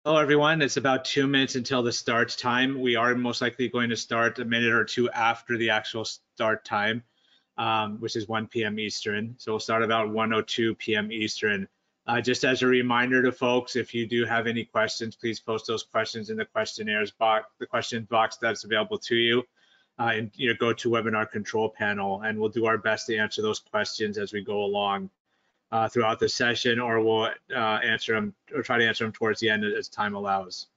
Hello, everyone. It's about 2 minutes until the start time. We are most likely going to start a minute or two after the actual start time, which is 1 p.m. Eastern. So we'll start about 1:02 p.m. Eastern. Just as a reminder to folks, if you do have any questions, please post those questions in the questionnaires box, the question box that's available to you, and go to webinar control panel, and we'll do our best to answer those questions as we go along throughout the session, or we'll answer them or try to answer them towards the end as time allows.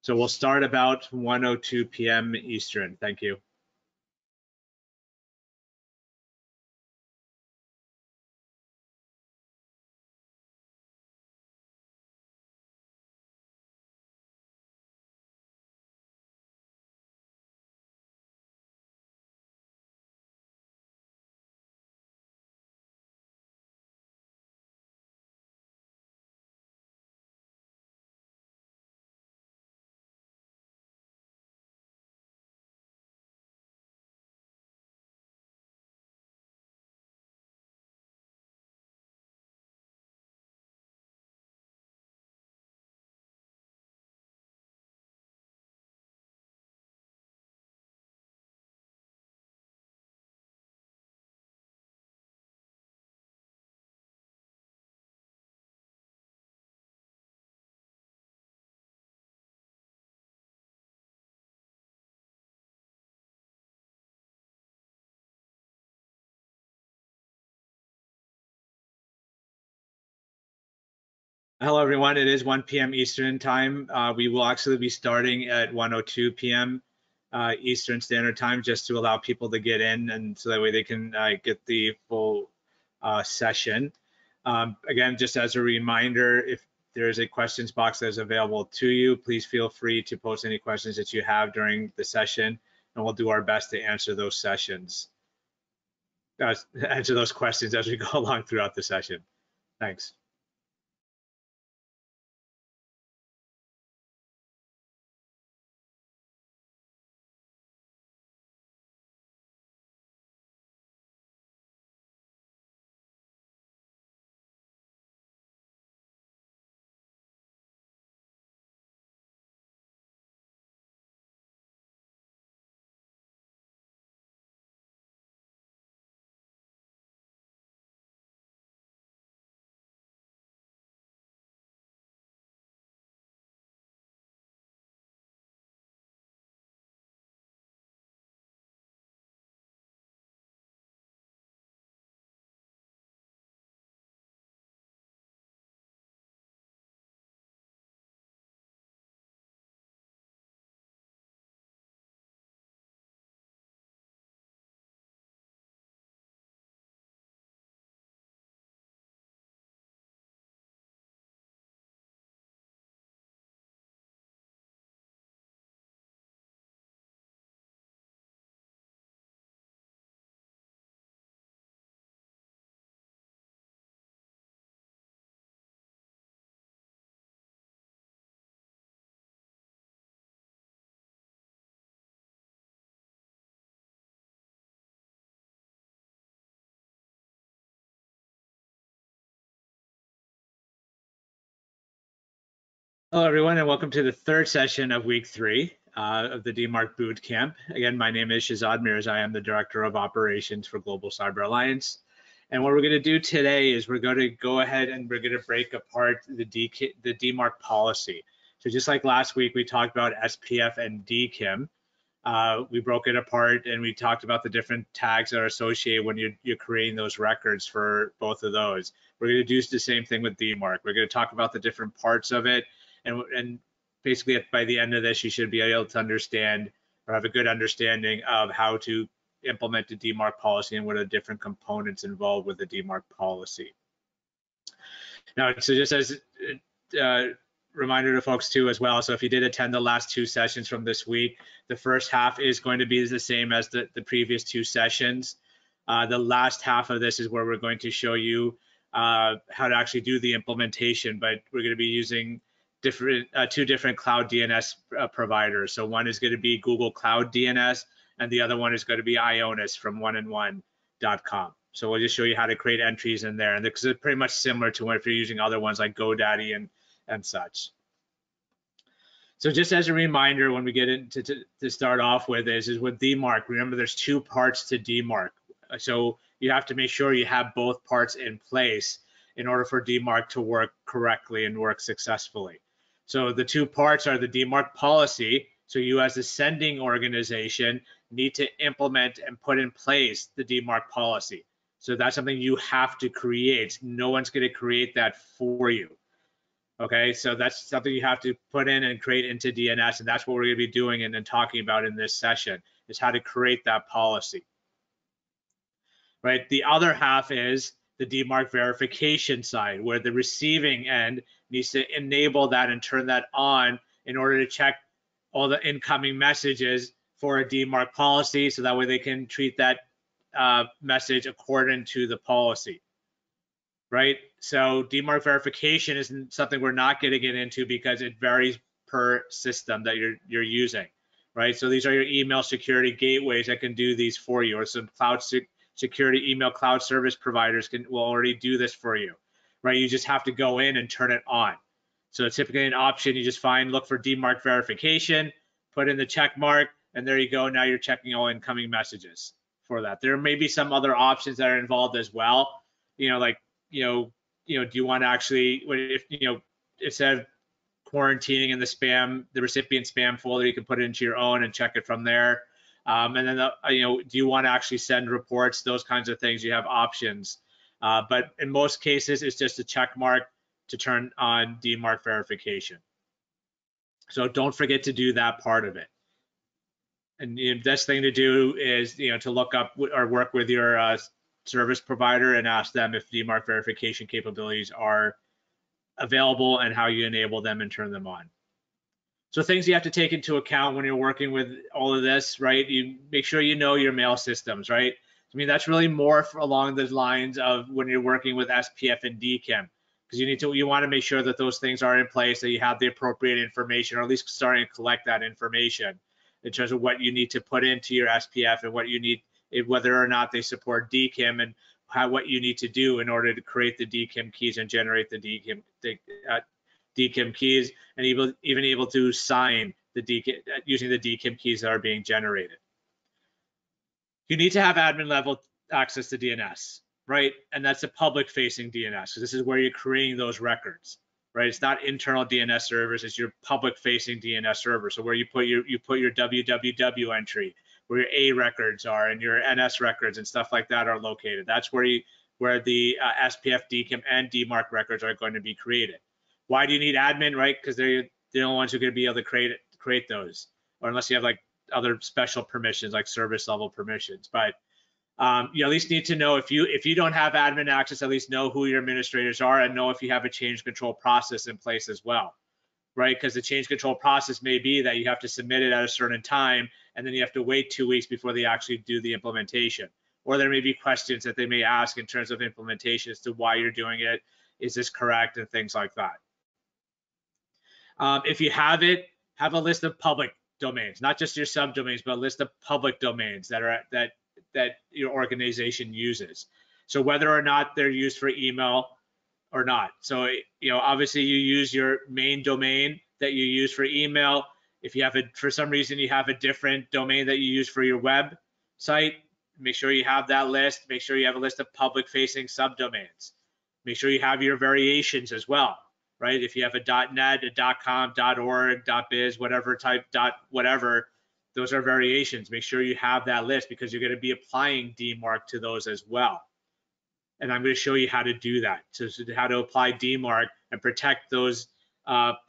So we'll start about 1:02 p.m. Eastern. Thank you. Hello, everyone. It is 1 p.m. Eastern time. We will actually be starting at 1:02 p.m. Eastern Standard Time, just to allow people to get in, and so that way they can get the full session. Again, just as a reminder, if there is a questions box that is available to you, please feel free to post any questions that you have during the session, and we'll do our best to answer those answer those questions as we go along throughout the session. Thanks. Hello, everyone, and welcome to the third session of week 3 of the DMARC Bootcamp. Again, my name is Shazad Mirza. I am the Director of Operations for Global Cyber Alliance. And what we're going to do today is we're going to go ahead and we're going to break apart the DMARC policy. So just like last week, we talked about SPF and DKIM. We broke it apart and we talked about the different tags that are associated when you're creating those records for both of those. We're going to do the same thing with DMARC. We're going to talk about the different parts of it. And basically, by the end of this, you should be able to understand or have a good understanding of how to implement the DMARC policy and what are the different components involved with the DMARC policy. Now, so just as a reminder to folks too as well, so if you did attend the last 2 sessions from this week, the first half is going to be the same as the previous 2 sessions. The last half of this is where we're going to show you how to actually do the implementation, but we're going to be using two different cloud DNS providers. So one is going to be Google Cloud DNS, and the other one is going to be Ionis from oneandone.com. So we'll just show you how to create entries in there, and because it's pretty much similar to if you're using other ones like GoDaddy and such. So just as a reminder, when we get into to start off with is with DMARC, remember there's two parts to DMARC. So you have to make sure you have both parts in place in order for DMARC to work correctly and work successfully. So the two parts are the DMARC policy. So you as a sending organization need to implement and put in place the DMARC policy. So that's something you have to create. No one's going to create that for you. Okay, so that's something you have to put in and create into DNS, and that's what we're going to be doing and then talking about in this session, is how to create that policy. Right, the other half is the DMARC verification side, where the receiving end needs to enable that and turn that on in order to check all the incoming messages for a DMARC policy, so that way they can treat that message according to the policy. Right, so DMARC verification isn't something we're not going to get into because it varies per system that you're using. Right, so these are your email security gateways that can do these for you, or some cloud security email cloud service providers will already do this for you. Right, you just have to go in and turn it on. So it's typically an option you just look for DMARC verification, put in the check mark, and there you go. Now you're checking all incoming messages for that. There may be some other options that are involved as well. Like do you want to actually, if instead of quarantining in the recipient spam folder, you can put it into your own and check it from there. And then do you want to actually send reports? Those kinds of things, you have options. But in most cases, it's just a check mark to turn on DMARC verification. So don't forget to do that part of it. And the best thing to do is to look up or work with your service provider and ask them if DMARC verification capabilities are available and how you enable them and turn them on. So things you have to take into account when you're working with all of this, right? You make sure you know your mail systems, right? I mean, that's really more along the lines of when you're working with SPF and DKIM, because you want to make sure that those things are in place, that you have the appropriate information, or at least starting to collect that information in terms of what you need to put into your SPF and what you need, whether or not they support DKIM, and what you need to do in order to create the DKIM keys and generate the DKIM keys, and even able to sign the DKIM using the DKIM keys that are being generated. You need to have admin level access to DNS, right? And that's a public facing DNS, because this is where you're creating those records, right? It's not internal DNS servers, it's your public facing DNS server. So where you put your www entry, where your A records are and your NS records and stuff like that are located. That's where the SPF, DKIM, and DMARC records are going to be created. Why do you need admin, right? Because they're the only ones who are going to be able to create those, or unless you have like other special permissions like service level permissions. But you at least need to know, if you don't have admin access, at least know who your administrators are and know if you have a change control process in place as well. Right, because the change control process may be that you have to submit it at a certain time, and then you have to wait 2 weeks before they actually do the implementation. Or there may be questions that they may ask in terms of implementation as to why you're doing it, is this correct, and things like that. If you have it, have a list of public domains, not just your subdomains, but a list of public domains that your organization uses. So whether or not they're used for email or not. So, obviously you use your main domain that you use for email. If you have for some reason you have a different domain that you use for your website, make sure you have that list. Make sure you have a list of public facing subdomains. Make sure you have your variations as well, right? If you have a .net, a .com, .org, .biz, whatever type, whatever, those are variations. Make sure you have that list, because you're going to be applying DMARC to those as well. And I'm going to show you how to do that. So how to apply DMARC and protect those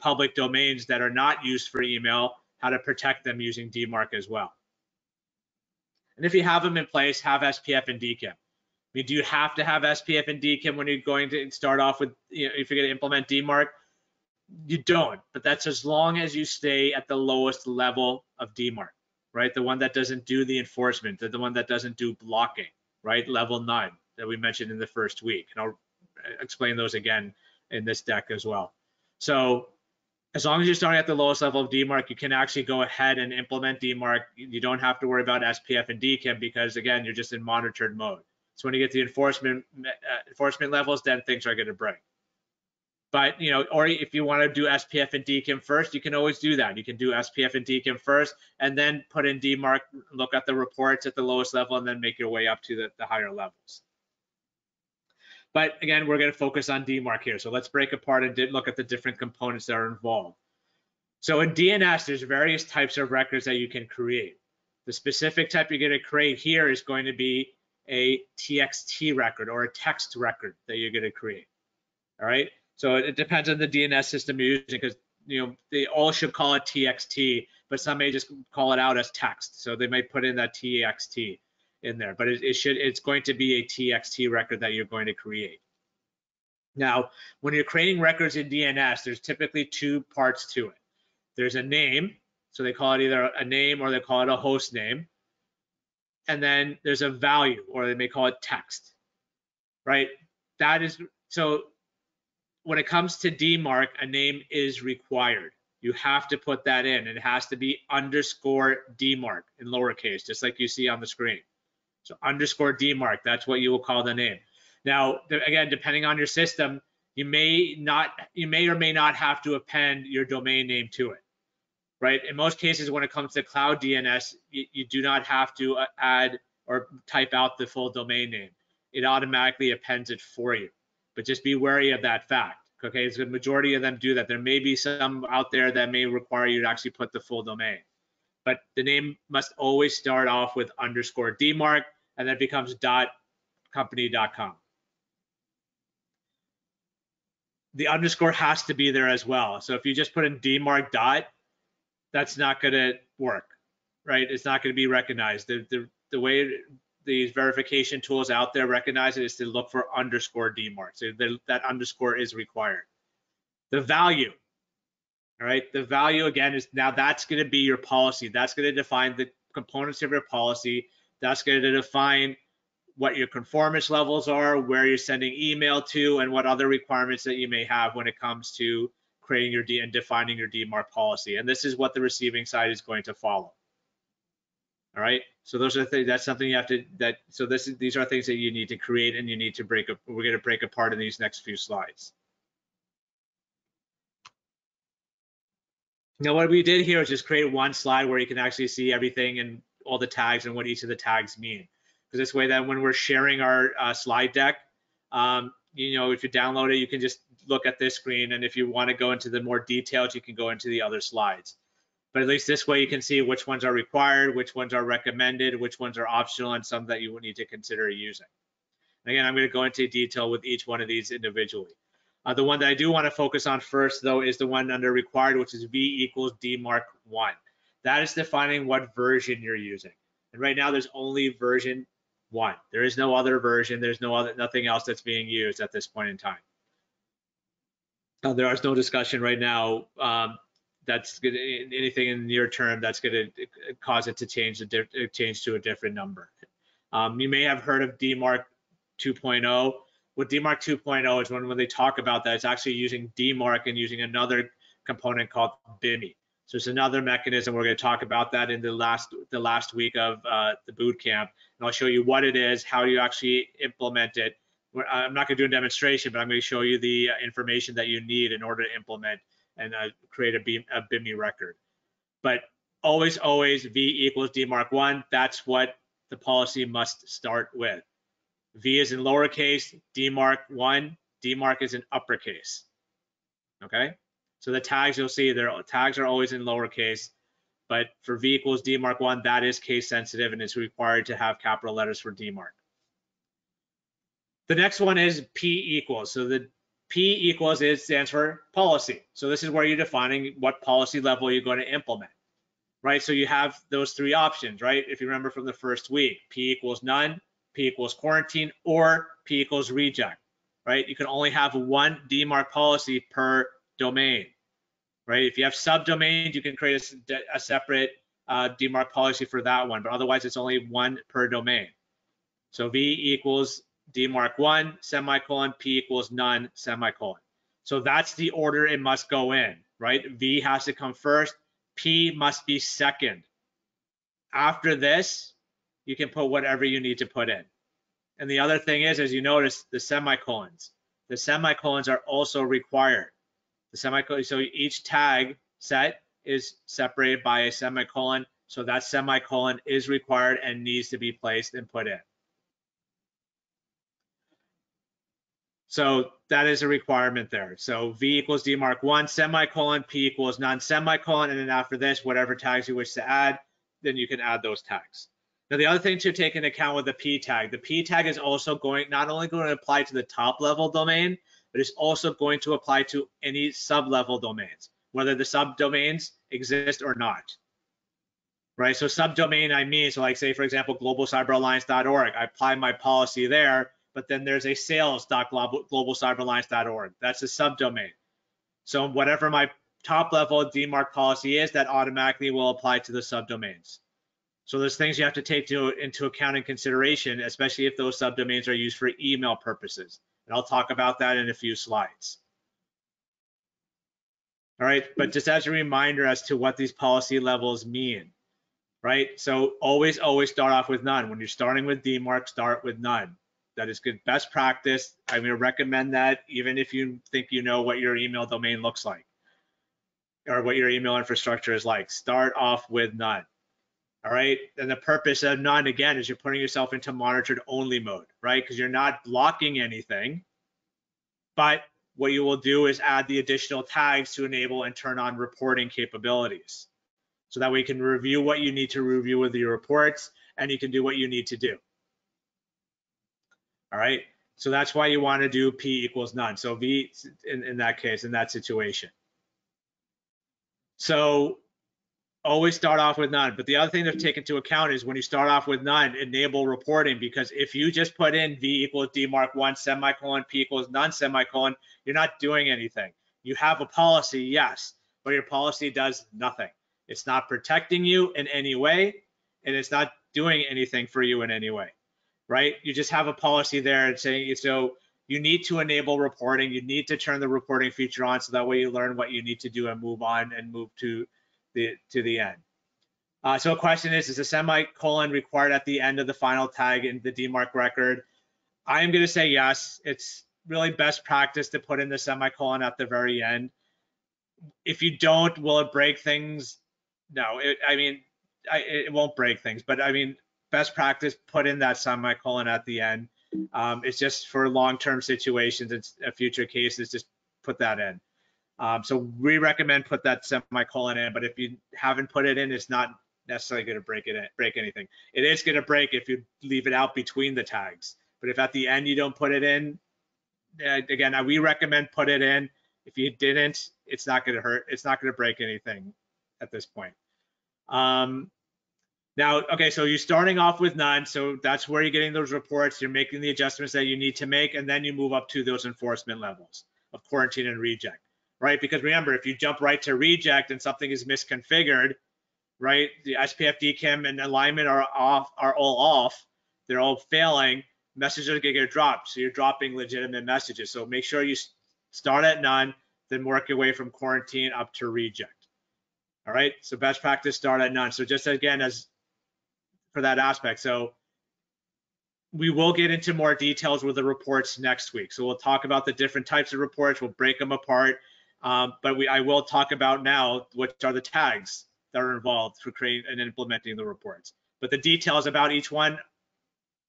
public domains that are not used for email, how to protect them using DMARC as well. And if you have them in place, have SPF and DKIM. I mean, do you have to have SPF and DKIM when you're going to start off with, if you're going to implement DMARC? You don't, but that's as long as you stay at the lowest level of DMARC, right? The one that doesn't do the enforcement, the one that doesn't do blocking, right? Level 9. That we mentioned in the first week, and I'll explain those again in this deck as well. So as long as you're starting at the lowest level of DMARC, you can actually go ahead and implement DMARC. You don't have to worry about SPF and DKIM, because again, you're just in monitored mode. So when you get the enforcement levels, then things are going to break. But, you know, or if you want to do SPF and DKIM first, you can always do that. You can do SPF and DKIM first, and then put in DMARC, look at the reports at the lowest level, and then make your way up to the higher levels. But again, we're going to focus on DMARC here. So let's break apart and look at the different components that are involved. So in DNS, there's various types of records that you can create. The specific type you're going to create here is going to be a TXT record or a text record that you're going to create. All right. So it depends on the DNS system you're using, because, you know, they all should call it TXT, but some may just call it out as text. So they might put in that TXT in there, but it's going to be a TXT record that you're going to create. Now, when you're creating records in DNS, there's typically two parts to it. There's a name, so they call it either a name or they call it a host name. And then there's a value, or they may call it text, right? That is, so when it comes to DMARC, a name is required. You have to put that in. It has to be underscore DMARC in lowercase, just like you see on the screen. So underscore DMARC, that's what you will call the name. Now, again, depending on your system, you may or may not have to append your domain name to it, right? In most cases, when it comes to cloud DNS, you do not have to add or type out the full domain name. It automatically appends it for you, but just be wary of that fact, okay? So the majority of them do that. There may be some out there that may require you to actually put the full domain, but the name must always start off with underscore DMARC, and then it becomes .company.com. The underscore has to be there as well. So if you just put in DMARC dot, that's not going to work, right? It's not going to be recognized. The way these verification tools out there recognize it is to look for underscore DMARC. So that underscore is required. The value, all right? The value, again, is now that's going to be your policy. That's going to define the components of your policy. That's going to define what your conformance levels are, where you're sending email to, and what other requirements that you may have when it comes to creating your and defining your DMARC policy. And this is what the receiving side is going to follow. All right. So those are things. That's something you have to. These are things that you need to create, and you need to break up. We're going to break apart in these next few slides. Now, what we did here is just create one slide where you can actually see everything and all the tags and what each of the tags mean. Because this way, then when we're sharing our slide deck, you know, if you download it, you can just look at this screen, and if you want to go into the more details, you can go into the other slides. But at least this way you can see which ones are required, which ones are recommended, which ones are optional, and some that you would need to consider using. And again, I'm going to go into detail with each one of these individually. The one that I do want to focus on first, though, is the one under required, which is V equals DMARC 1. That is defining what version you're using. And right now, there's only version 1. There is no other version. There's nothing else that's being used at this point in time. There is no discussion right now that's going to, anything in the near term that's going to cause it to change to a different number. You may have heard of DMARC 2.0. What DMARC 2.0 is when they talk about that, it's actually using DMARC and using another component called BIMI. So it's another mechanism. We're going to talk about that in the last week of the boot camp, and I'll show you what it is, how you actually implement it. I'm not going to do a demonstration, but I'm going to show you the information that you need in order to implement and create a BIMI record. But always V equals DMARC 1. That's what the policy must start with. V is in lowercase, DMARC 1, DMARC is in uppercase. Okay, so the tags you'll see, their tags are always in lowercase, but for V equals DMARC 1, that is case sensitive and it's required to have capital letters for DMARC. The next one is P equals. So the P equals stands for policy. So this is where you're defining what policy level you're going to implement, right? So you have those three options, right? If you remember from the first week, P equals none, P equals quarantine, or P equals reject, right? You can only have one DMARC policy per domain, right? If you have subdomains, you can create a separate DMARC policy for that one, but otherwise it's only one per domain. So V equals DMARC 1, semicolon, P equals none, semicolon. So that's the order it must go in, right? V has to come first, P must be second. After this, you can put whatever you need to put in. And the other thing is, as you notice, the semicolons. the semicolons are also required. The semicolon, so each tag set is separated by a semicolon, so that semicolon is required and needs to be placed and put in. So that is a requirement there. So V equals DMARC 1, semicolon, P equals none, semicolon, and then after this, whatever tags you wish to add, then you can add those tags. Now, the other thing to take into account with the P tag is also not only going to apply to the top level domain, but it's also going to apply to any sub-level domains, whether the subdomains exist or not. Right, so subdomain, I mean, so like say, for example, globalcyberalliance.org, I apply my policy there, but then there's a sales.globalcyberalliance.org. That's a subdomain. So whatever my top level DMARC policy is, that automatically will apply to the subdomains. So there's things you have to take into account and consideration, especially if those subdomains are used for email purposes. And I'll talk about that in a few slides. All right, but just as a reminder as to what these policy levels mean, right? So always start off with none. When you're starting with DMARC, start with none. That is good best practice. I'm going to recommend that even if you think you know what your email domain looks like or what your email infrastructure is like. Start off with none. All right, and the purpose of none, again, is you're putting yourself into monitored only mode, right? Because you're not blocking anything, but what you will do is add the additional tags to enable and turn on reporting capabilities. So that way you can review what you need to review with your reports, and you can do what you need to do. All right, so that's why you want to do P equals none. So V in that case, in that situation. So always start off with none. But the other thing to take into account is when you start off with none, enable reporting, because if you just put in V equals DMARC 1, semicolon, P equals none, semicolon, you're not doing anything. You have a policy, yes, but your policy does nothing. It's not protecting you in any way, and it's not doing anything for you in any way, right? You just have a policy there and saying, so you need to enable reporting. You need to turn the reporting feature on so that way you learn what you need to do and move on and move to the end. So a question is a semicolon required at the end of the final tag in the DMARC record? I am going to say yes. It's really best practice to put in the semicolon at the very end. If you don't, will it break things? No, it won't break things, but I mean, best practice, put in that semicolon at the end. It's just for long-term situations, it's future cases, just put that in. So we recommend put that semicolon in, but if you haven't put it in, it's not necessarily going to break anything. It is going to break if you leave it out between the tags. But if at the end you don't put it in, again, we recommend put it in. If you didn't, it's not going to hurt. It's not going to break anything at this point. Now, okay, so you're starting off with none. So that's where you're getting those reports. You're making the adjustments that you need to make, and then you move up to those enforcement levels of quarantine and reject. Right, because remember, if you jump right to reject and something is misconfigured, right, the SPF DKIM and alignment are all off, they're all failing, messages are gonna get dropped, so you're dropping legitimate messages. So make sure you start at none, then work your way from quarantine up to reject. All right, so best practice, start at none. So just again, as for that aspect, so we will get into more details with the reports next week. So we'll talk about the different types of reports, we'll break them apart. But I will talk about now what are the tags that are involved for creating and implementing the reports. But the details about each one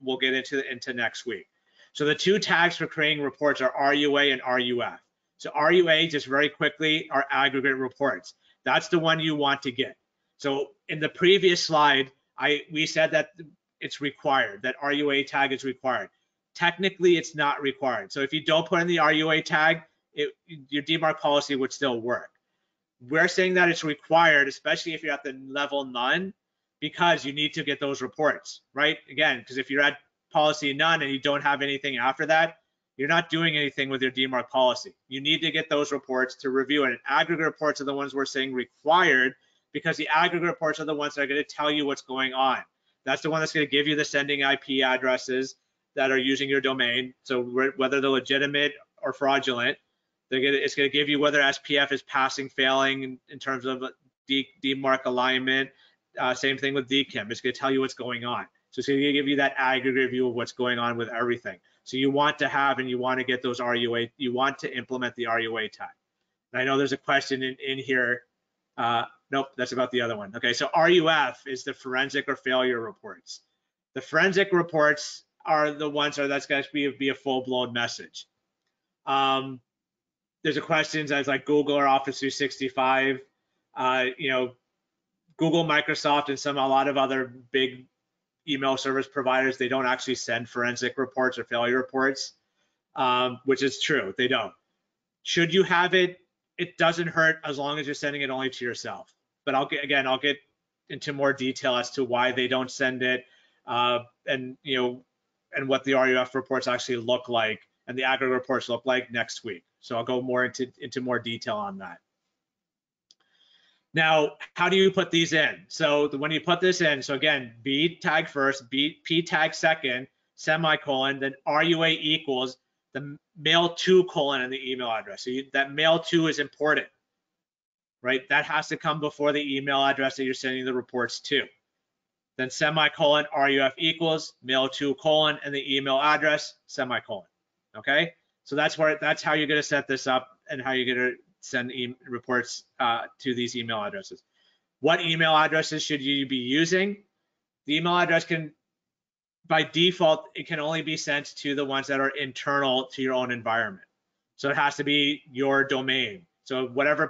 we'll get into next week. So the two tags for creating reports are RUA and RUF. So RUA, just very quickly, are aggregate reports. That's the one you want to get. So in the previous slide, we said that it's required, that RUA tag is required. Technically, it's not required. So if you don't put in the RUA tag, your DMARC policy would still work. We're saying that it's required, especially if you're at the level none, because you need to get those reports, right? Again, because if you're at policy none and you don't have anything after that, you're not doing anything with your DMARC policy. You need to get those reports to review it. And aggregate reports are the ones we're saying required, because the aggregate reports are the ones that are going to tell you what's going on. That's the one that's going to give you the sending IP addresses that are using your domain. So whether they're legitimate or fraudulent, it's going to give you whether SPF is passing, failing in terms of DMARC alignment. Same thing with DKIM. It's going to tell you what's going on. So it's going to give you that aggregate view of what's going on with everything. So you want to have and you want to get those RUA, you want to implement the RUA tag. And I know there's a question in here. Nope, that's about the other one. Okay, so RUF is the forensic or failure reports. The forensic reports are the ones that's going to be a full-blown message. There's a question that's like Google or Office 365. Google, Microsoft, and a lot of other big email service providers, they don't actually send forensic reports or failure reports, which is true. They don't. Should you have it? It doesn't hurt as long as you're sending it only to yourself. But I'll get into more detail as to why they don't send it, and what the RUF reports actually look like and the aggregate reports look like next week. So I'll go more into more detail on that. Now, how do you put these in? So when you put this in, so again, B tag first, P tag second, semicolon, then RUA equals the mail to colon and the email address. So that mail to is important, right? That has to come before the email address that you're sending the reports to. Then semicolon, RUF equals mail to colon and the email address, semicolon. Okay, so that's how you're going to set this up and how you're going to send reports to these email addresses. What email addresses should you be using? The email address can, by default, it can only be sent to the ones that are internal to your own environment. So it has to be your domain. So whatever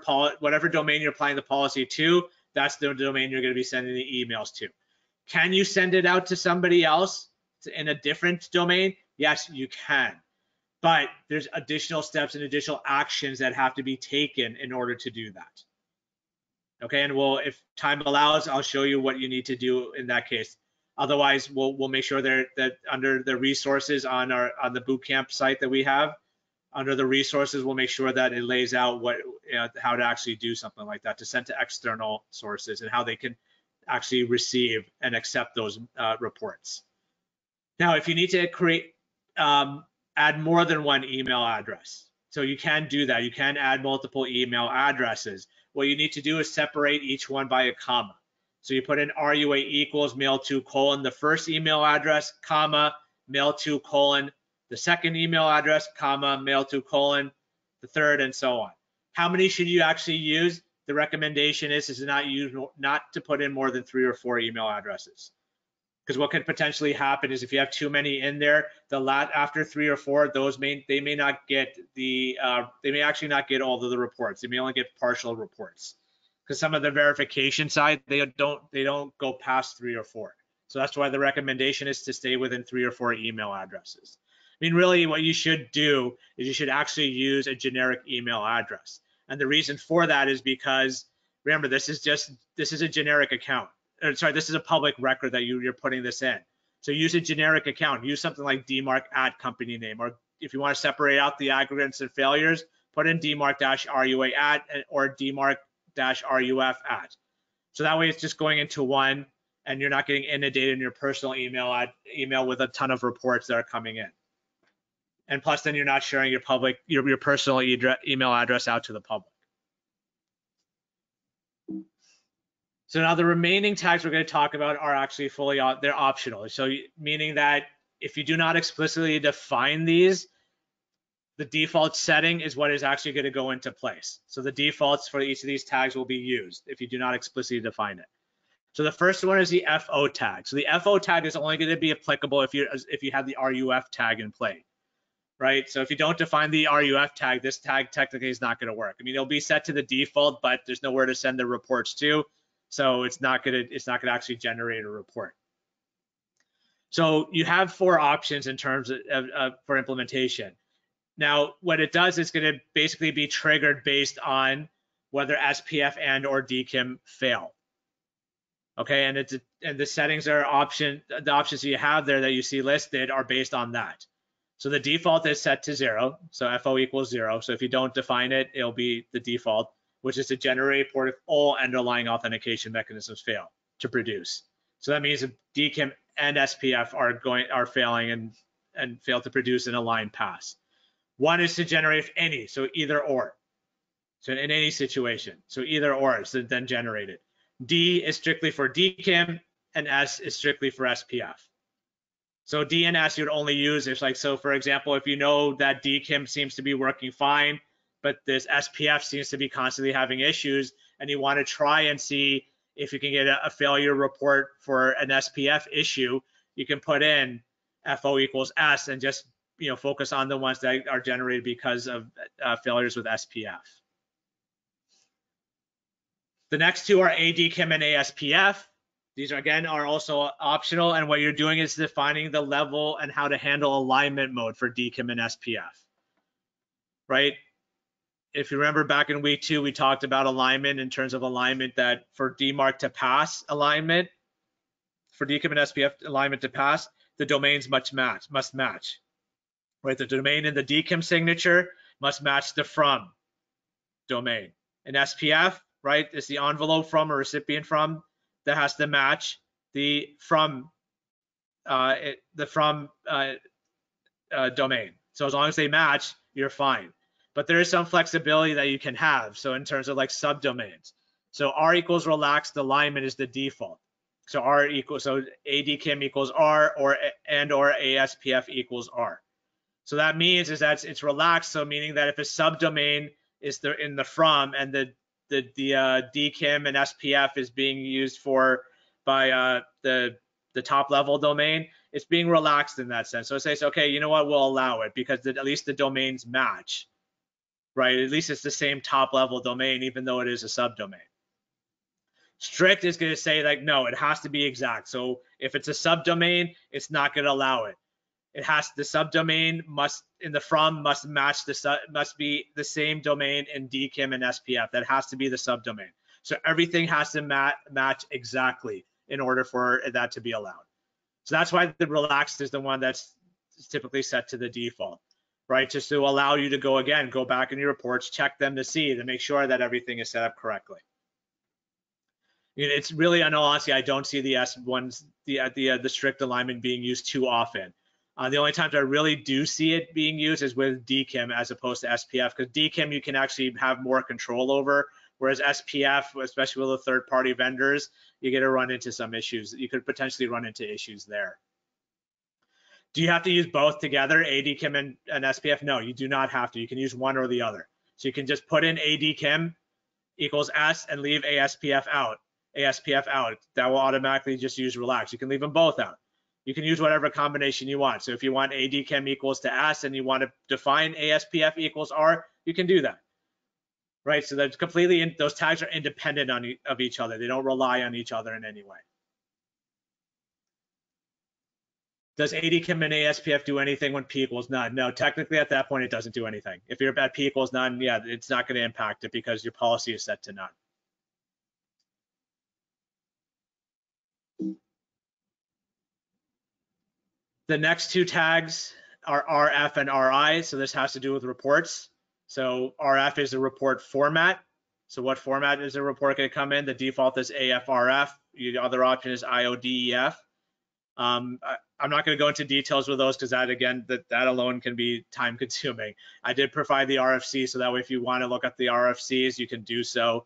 domain you're applying the policy to, that's the domain you're going to be sending the emails to. Can you send it out to somebody else in a different domain? Yes, you can. But there's additional steps and additional actions that have to be taken in order to do that. Okay, and if time allows, I'll show you what you need to do in that case. Otherwise, we'll make sure that under the resources on the Bootcamp site that we have, under the resources, we'll make sure that it lays out how to actually do something like that, to send to external sources and how they can actually receive and accept those reports. Now, if you need to create add more than one email address. So you can do that. You can add multiple email addresses. What you need to do is separate each one by a comma. So you put in RUA equals mail to colon the first email address, comma, mail to colon the second email address, comma, mail to colon the third, and so on. How many should you actually use? The recommendation is not to put in more than 3 or 4 email addresses. Because what could potentially happen is if you have too many in there, after 3 or 4, they may not get they may actually not get all of the reports. They may only get partial reports, because some of the verification side they don't go past 3 or 4. So that's why the recommendation is to stay within 3 or 4 email addresses. I mean, really, what you should do is you should actually use a generic email address, and the reason for that is because remember, this is a generic account. Sorry, this is a public record that you're putting this in. So use a generic account. Use something like DMARC at company name, or if you want to separate out the aggregates and failures, put in DMARC-RUA at or DMARC-RUF at. So that way it's just going into one, and you're not getting inundated in your personal email with a ton of reports that are coming in. And plus, then you're not sharing your personal email address out to the public. So now the remaining tags we're going to talk about are actually they're optional. So meaning that if you do not explicitly define these, the default setting is what is actually going to go into place. So the defaults for each of these tags will be used if you do not explicitly define it. So the first one is the FO tag. So the FO tag is only going to be applicable if you have the RUF tag in play, right? So if you don't define the RUF tag, this tag technically is not going to work. I mean, it'll be set to the default, but there's nowhere to send the reports to. So it's not gonna actually generate a report. So you have 4 options in terms of for implementation. Now, what it does is going to basically be triggered based on whether SPF and or DKIM fail. Okay, and the settings are the options you have there that you see listed are based on that. So the default is set to 0, so FO equals 0. So if you don't define it, it'll be the default, which is to generate a report if all underlying authentication mechanisms fail to produce. So that means if DKIM and SPF are failing and fail to produce an aligned pass. 1 is to generate if any, so either or. So in any situation, so either or is then generated. D is strictly for DKIM and S is strictly for SPF. So DNS you would only use if, like, so for example, if you know that DKIM seems to be working fine, but this SPF seems to be constantly having issues, and you want to try and see if you can get a failure report for an SPF issue, you can put in FO equals S and just focus on the ones that are generated because of failures with SPF. The next two are ADKIM and ASPF. These are also optional, and what you're doing is defining the level and how to handle alignment mode for DKIM and SPF, right? If you remember back in week 2, we talked about alignment in terms of alignment, that for DMARC to pass alignment, for DKIM and SPF alignment to pass, the domains must match, right? The domain in the DKIM signature must match the from domain. In SPF, right, is the envelope from or recipient from that has to match the from domain. So as long as they match, you're fine. But there is some flexibility that you can have. So in terms of like subdomains, so R equals relaxed alignment is the default. So ADKIM equals R or ASPF equals R. So that means is that it's relaxed. So meaning that if a subdomain is in the from and the DKIM and SPF is being used by the top level domain, it's being relaxed in that sense. So it says, okay, you know what, we'll allow it because at least the domains match, right? At least it's the same top level domain, even though it is a subdomain. Strict is going to say like, no, it has to be exact. So if it's a subdomain, it's not going to allow it. The subdomain must be the same domain in DKIM and SPF. That has to be the subdomain. So everything has to match exactly in order for that to be allowed. So that's why the relaxed is the one that's typically set to the default, right? Just to allow you to go back in your reports, check them to make sure that everything is set up correctly. It's really, in all honesty, I don't see the S1s, the strict alignment being used too often. The only times I really do see it being used is with DKIM as opposed to SPF, because DKIM you can actually have more control over, whereas SPF, especially with the third-party vendors, you get to run into some issues. You could potentially run into issues there. Do you have to use both together, ADKIM and SPF? No, you do not have to. You can use one or the other. So you can just put in ADKIM equals S and leave ASPF out. That will automatically just use relax. You can leave them both out. You can use whatever combination you want. So if you want ADKIM equals to S and you want to define ASPF equals R, you can do that, right? So that's those tags are independent of each other. They don't rely on each other in any way. Does ADKIM and ASPF do anything when P equals none? No, technically at that point, it doesn't do anything. If you're at P equals none, yeah, it's not going to impact it because your policy is set to none. The next two tags are RF and RI. So this has to do with reports. So RF is a report format. So what format is a report going to come in? The default is AFRF. The other option is IODEF. I'm not going to go into details with those because that alone can be time consuming. I did provide the RFC so that way if you want to look at the RFCs, you can do so.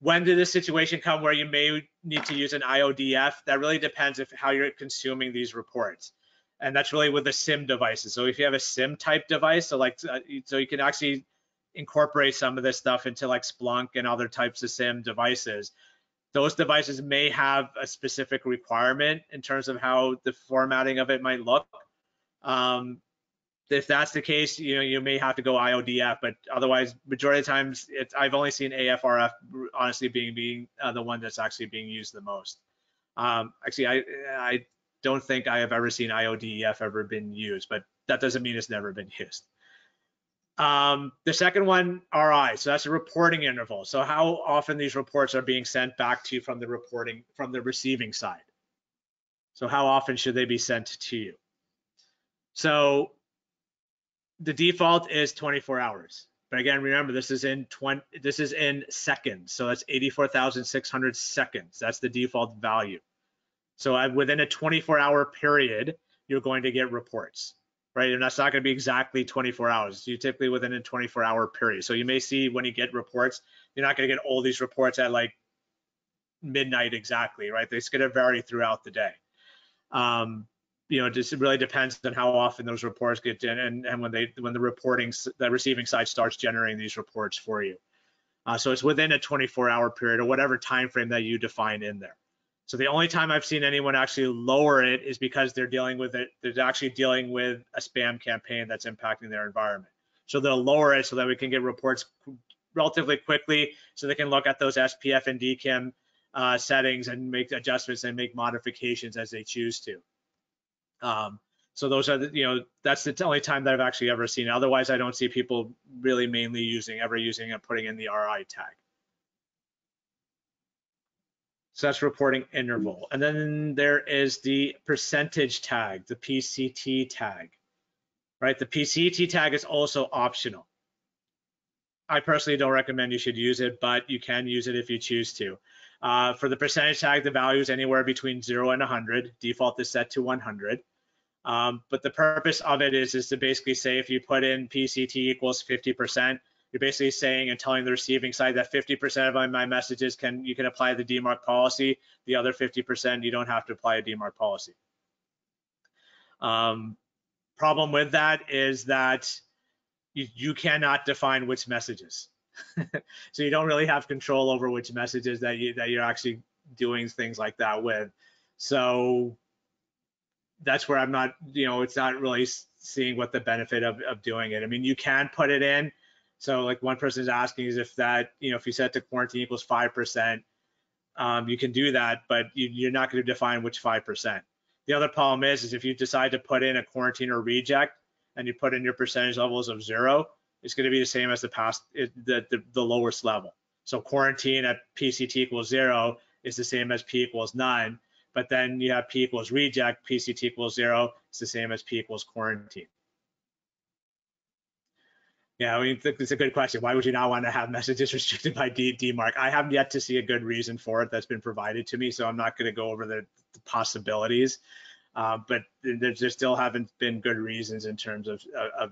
When did this situation come where you may need to use an IODF? That really depends how you're consuming these reports. And that's really with the SIM devices. So if you have a SIM type device, so you can actually incorporate some of this stuff into like Splunk and other types of SIM devices. Those devices may have a specific requirement in terms of how the formatting of it might look. If that's the case, you may have to go IODF, but otherwise, majority of the times, I've only seen AFRF honestly being the one that's actually being used the most. Actually, I don't think I have ever seen IODEF ever been used, but that doesn't mean it's never been used. The second one, RI, so that's a reporting interval. So how often these reports are being sent back to you from the receiving side. So how often should they be sent to you? So the default is 24 hours. But again, remember this is in seconds. So that's 84,600 seconds. That's the default value. So within a 24-hour period, you're going to get reports, right? And that's not going to be exactly 24 hours. You typically within a 24-hour period. So you may see when you get reports, you're not going to get all these reports at like midnight exactly, right? It's going to vary throughout the day. it just really depends on how often those reports get in and when the receiving side starts generating these reports for you. So it's within a 24-hour period or whatever time frame that you define in there. So the only time I've seen anyone actually lower it is because they're dealing with it. They're actually dealing with a spam campaign that's impacting their environment. So they'll lower it so that we can get reports relatively quickly, so they can look at those SPF and DKIM settings and make adjustments and make modifications as they choose to. So those are that's the only time that I've actually ever seen it. Otherwise, I don't see people really mainly ever using and putting in the RI tag. So that's reporting interval. And then there is the percentage tag, the PCT tag, right? The PCT tag is also optional. I personally don't recommend you should use it, but you can use it if you choose to. For the percentage tag, the value is anywhere between 0 and 100. Default is set to 100. But the purpose of it is to basically say if you put in PCT equals 50%, you're basically saying and telling the receiving side that 50% of my messages you can apply the DMARC policy. The other 50% you don't have to apply a DMARC policy. Problem with that is that you cannot define which messages. So you don't really have control over which messages that you're actually doing things like that with. So that's where I'm not, it's not really seeing what the benefit of doing it. I mean, you can put it in. So like one person is asking is if that, if you set to quarantine equals 5%, you can do that, but you're not going to define which 5%. The other problem is if you decide to put in a quarantine or reject and you put in your percentage levels of 0, it's going to be the same as the lowest level. So quarantine at PCT equals 0 is the same as P equals none, but then you have P equals reject, PCT equals 0, it's the same as P equals quarantine. Yeah, I mean, it's a good question. Why would you not want to have messages restricted by DMARC? I have yet to see a good reason for it that's been provided to me, so I'm not going to go over the possibilities. But there still haven't been good reasons in terms of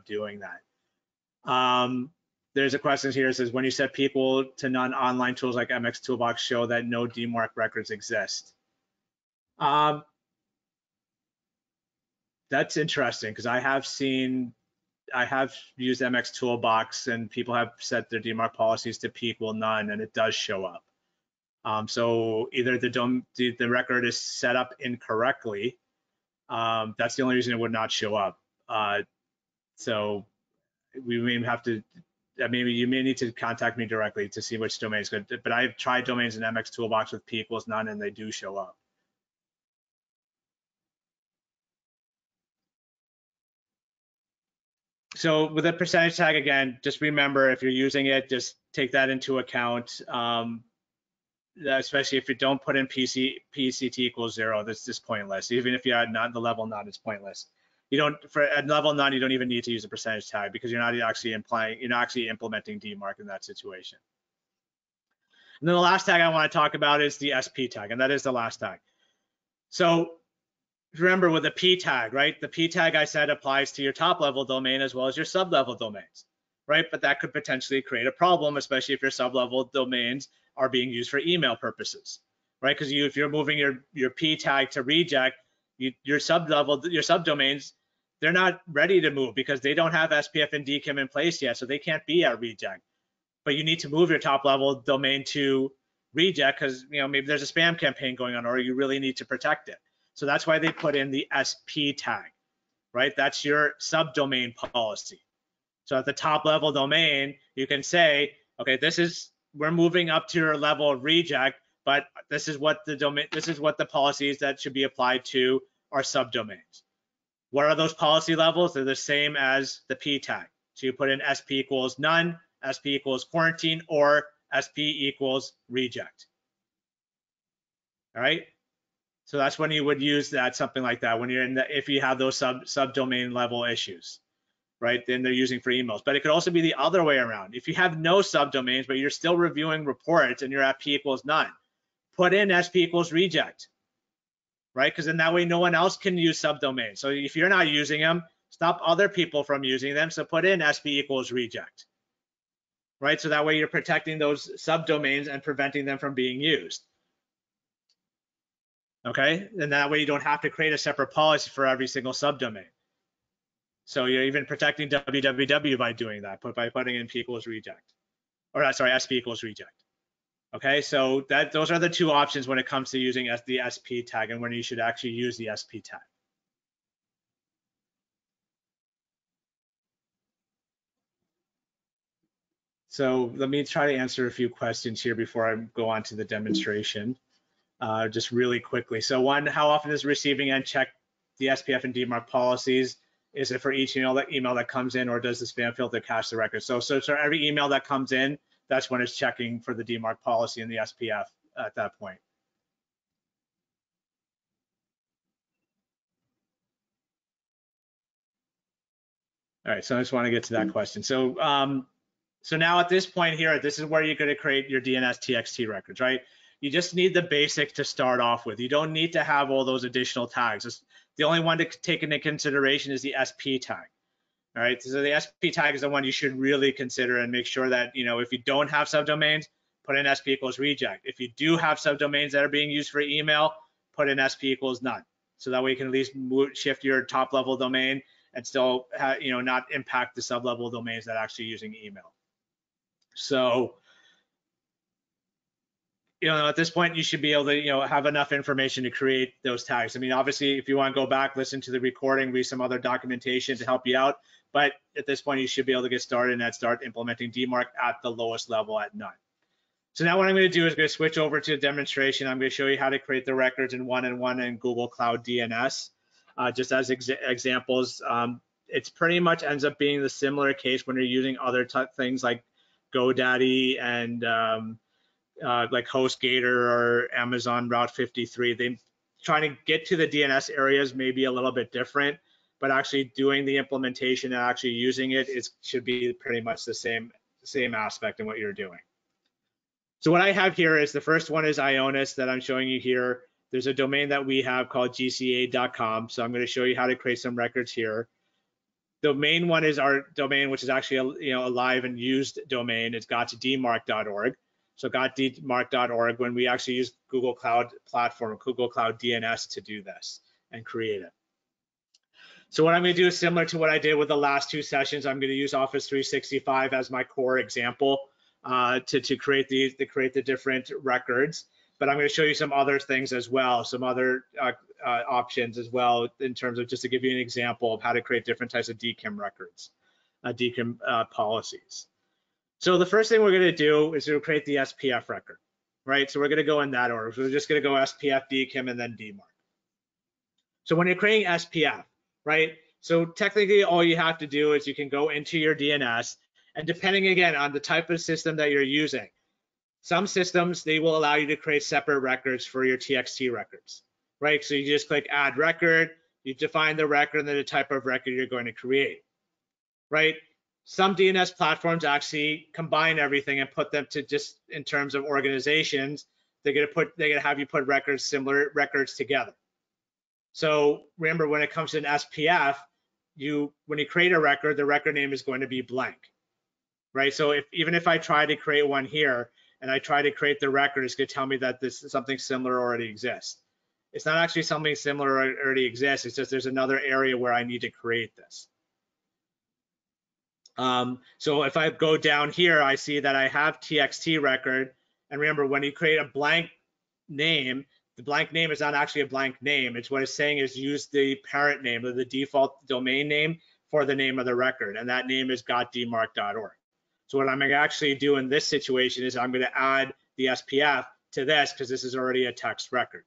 doing that. There's a question here that says, when you set P equal to none, online tools like MX Toolbox show that no DMARC records exist. That's interesting because I have used MX Toolbox and people have set their DMARC policies to P equal none, and it does show up. So either the record is set up incorrectly. That's the only reason it would not show up. So we may have to, maybe you may need to contact me directly to see which domain is good. But I've tried domains in MX Toolbox with P equals none, and they do show up. So with a percentage tag, again, just remember if you're using it, just take that into account. Especially if you don't put in PCT equals 0, that's just pointless. Even if you add the level none, it's pointless. At level none, you don't even need to use a percentage tag because you're not actually implementing DMARC in that situation. And then the last tag I want to talk about is the SP tag, and that is the last tag. So remember with the P tag, right? The P tag I said applies to your top level domain as well as your sub level domains, right? But that could potentially create a problem, especially if your sub level domains are being used for email purposes, right? Because if you're moving your P tag to reject, your subdomains, they're not ready to move because they don't have SPF and DKIM in place yet, so they can't be at reject. But you need to move your top level domain to reject because maybe there's a spam campaign going on, or you really need to protect it. So that's why they put in the SP tag, right? That's your subdomain policy. So at the top level domain, you can say, okay, we're moving up to your level of reject, but this is what the policies that should be applied to our subdomains. What are those policy levels? They're the same as the P tag. So you put in SP equals none, SP equals quarantine, or SP equals reject. All right. So that's when you would use that, something like that, when you're if you have those subdomain level issues, right? Then they're using for emails. But it could also be the other way around. If you have no subdomains, but you're still reviewing reports and you're at P equals none, put in SP equals reject, right? Because then that way no one else can use subdomains. So if you're not using them, stop other people from using them. So put in SP equals reject, right? So that way you're protecting those subdomains and preventing them from being used. Okay, and that way you don't have to create a separate policy for every single subdomain. So you're even protecting www by doing that, by putting in p equals reject, or sorry, sp equals reject. Okay, so those are the two options when it comes to using the sp tag and when you should actually use the sp tag. So let me try to answer a few questions here before I go on to the demonstration, just really quickly. So one, how often does receiving end check the SPF and DMARC policies? Is it for each email that comes in, or does the spam filter cache the record? So every email that comes in, that's when it's checking for the DMARC policy and the SPF at that point. All right, so I just want to get to that question. So so now at this point here, this is where you're going to create your DNS TXT records, right? You just need the basic to start off with. You don't need to have all those additional tags. The only one to take into consideration is the SP tag. All right, so the SP tag is the one you should really consider and make sure that, you know, if you don't have subdomains, put in SP equals reject. If you do have subdomains that are being used for email, put in SP equals none. So that way you can at least shift your top level domain and still, you know, not impact the sub level domains that are actually using email. So, you know, at this point, you should be able to, you know, have enough information to create those tags. I mean, obviously, if you want to go back, listen to the recording, read some other documentation to help you out. But at this point, you should be able to get started and start implementing DMARC at the lowest level at none. So now what I'm going to do is going to switch over to a demonstration. I'm going to show you how to create the records in one-on-one and Google Cloud DNS. Just as examples, it's pretty much ends up being the similar case when you're using other things like GoDaddy and like HostGator or Amazon Route 53. They trying to get to the DNS areas may be a little bit different, but actually doing the implementation and actually using it should be pretty much the same aspect in what you're doing. So what I have here is the first one is Ionis that I'm showing you here. There's a domain that we have called gca.com. So I'm going to show you how to create some records here. The main one is our domain, which is actually a live and used domain. It's got2dmarc.org. So got2dmarc.org when we actually use Google Cloud Platform, Google Cloud DNS to do this and create it. So what I'm going to do is similar to what I did with the last two sessions. I'm going to use Office 365 as my core example to create the different records. But I'm going to show you some other things as well, some other options as well in terms of just to give you an example of how to create different types of DKIM records, DKIM policies. So the first thing we're going to do is to create the SPF record, right? So we're going to go in that order. So we're just going to go SPF, DKIM, and then DMARC. So when you're creating SPF, right? So technically all you have to do is you can go into your DNS, and depending again on the type of system that you're using, some systems, they will allow you to create separate records for your TXT records, right? So you just click add record, you define the record and then the type of record you're going to create, right? Some DNS platforms actually combine everything and put them to just in terms of organizations, they're gonna have you put similar records together. So remember, when it comes to an SPF, when you create a record, the record name is going to be blank, right? So even if I try to create one here and I try to create the record, it's going to tell me that something similar already exists. It's not actually something similar already exists. It's just there's another area where I need to create this. So if I go down here, I see that I have TXT record. And remember, when you create a blank name, the blank name is not actually a blank name. It's what it's saying is use the parent name or the default domain name for the name of the record. And that name is got2dmarc.org. So what I'm going to actually do in this situation is I'm going to add the SPF to this because this is already a text record.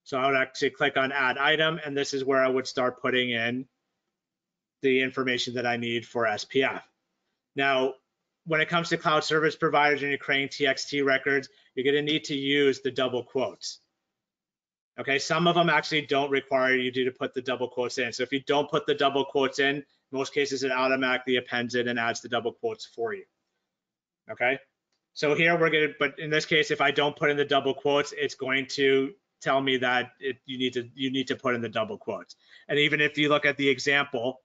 So I would actually click on add item, and this is where I would start putting in the information that I need for SPF. Now, when it comes to cloud service providers and you're creating TXT records, you're going to need to use the double quotes. Okay, some of them actually don't require you to put the double quotes in. So if you don't put the double quotes in, most cases it automatically appends it and adds the double quotes for you. Okay, so here but in this case, if I don't put in the double quotes, it's going to tell me that you need to put in the double quotes. And even if you look at the example,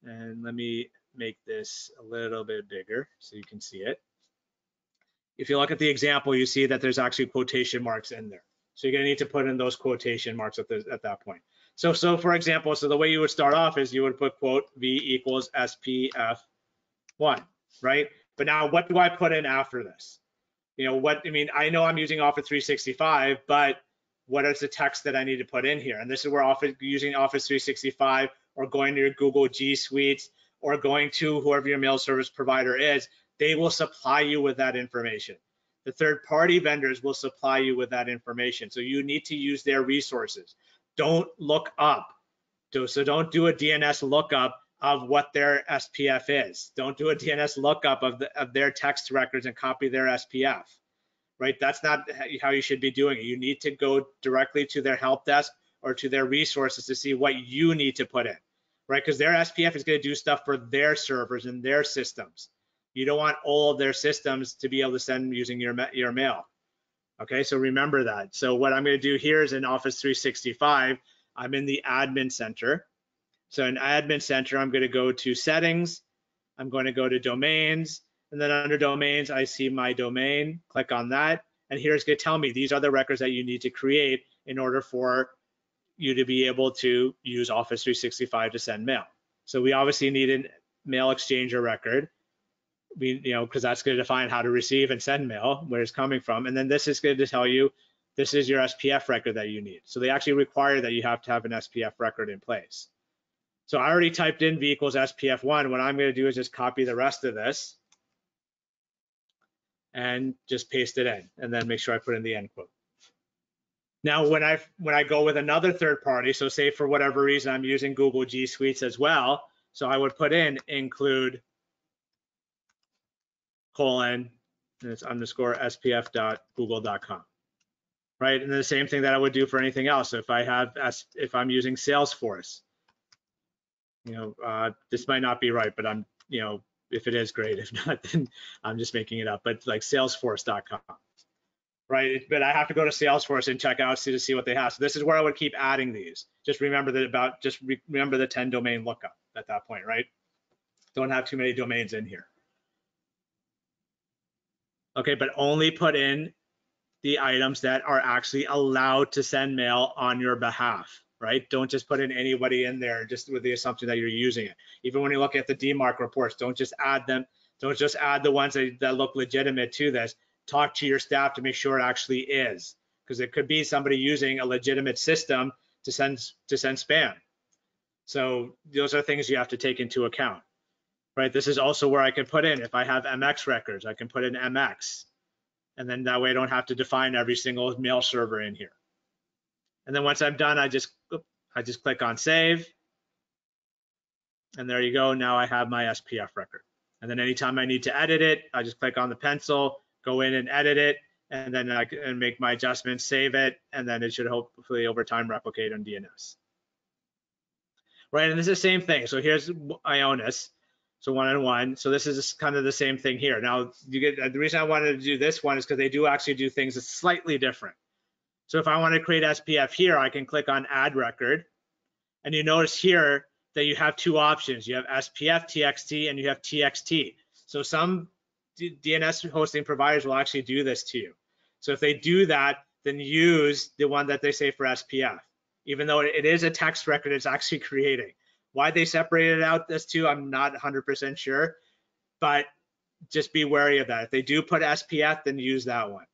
and let me make this a little bit bigger so you can see it. If you look at the example, you see that there's actually quotation marks in there. So you're going to need to put in those quotation marks at that point. So for example, so the way you would start off is you would put quote V equals SPF 1, right? But now what do I put in after this? You know, what, I mean, I know I'm using Office 365, but what is the text that I need to put in here? And this is where using Office 365 or going to your Google G Suites or going to whoever your mail service provider is, they will supply you with that information. The third-party vendors will supply you with that information. So you need to use their resources. Don't look up. So don't do a DNS lookup of what their SPF is. Don't do a DNS lookup of their text records and copy their SPF, right? That's not how you should be doing it. You need to go directly to their help desk or to their resources to see what you need to put in, right? Because their SPF is going to do stuff for their servers and their systems. You don't want all of their systems to be able to send using your mail. Okay, so remember that. So what I'm going to do here is in Office 365, I'm in the Admin Center. So in Admin Center, I'm going to go to Settings. I'm going to go to Domains. And then under Domains, I see my domain. Click on that. And here's going to tell me these are the records that you need to create in order for you to be able to use Office 365 to send mail. So we obviously need a mail exchanger record. Because that's going to define how to receive and send mail, where it's coming from. And then this is going to tell you this is your SPF record that you need. So they actually require that you have to have an SPF record in place. So I already typed in V equals SPF 1. What I'm going to do is just copy the rest of this and just paste it in, and then make sure I put in the end quote. Now, when I go with another third party, so say for whatever reason I'm using Google G Suites as well, so I would put in include colon, and it's underscore spf.google.com, right? And the same thing that I would do for anything else. So if I'm using Salesforce, this might not be right, but I'm, if it is, great. If not, then I'm just making it up. But like Salesforce.com, right? But I have to go to Salesforce and check out to see what they have. So this is where I would keep adding these. Just remember that remember the 10 domain lookup at that point, right? Don't have too many domains in here. Okay, but only put in the items that are actually allowed to send mail on your behalf, right? Don't just put in anybody in there just with the assumption that you're using it. Even when you look at the DMARC reports, don't just add them. Don't just add the ones that look legitimate to this. Talk to your staff to make sure it actually is, because it could be somebody using a legitimate system to send spam. So those are things you have to take into account. Right, this is also where I can put in, if I have MX records, I can put in MX. And then that way I don't have to define every single mail server in here. And then once I'm done, I just click on save. And there you go, now I have my SPF record. And then anytime I need to edit it, I just click on the pencil, go in and edit it, and then I can make my adjustments, save it, and then it should hopefully over time replicate on DNS. Right, and this is the same thing. So here's Ionis. So 1-on-1. So this is kind of the same thing here. Now, the reason I wanted to do this one is because they do actually do things that's slightly different. So if I want to create SPF here, I can click on Add Record. And you notice here that you have two options. You have SPF TXT and you have TXT. So some DNS hosting providers will actually do this to you. So if they do that, then use the one that they say for SPF. Even though it is a text record, it's actually creating. Why they separated out this two, I'm not 100% sure, but just be wary of that. If they do put SPF, then use that one.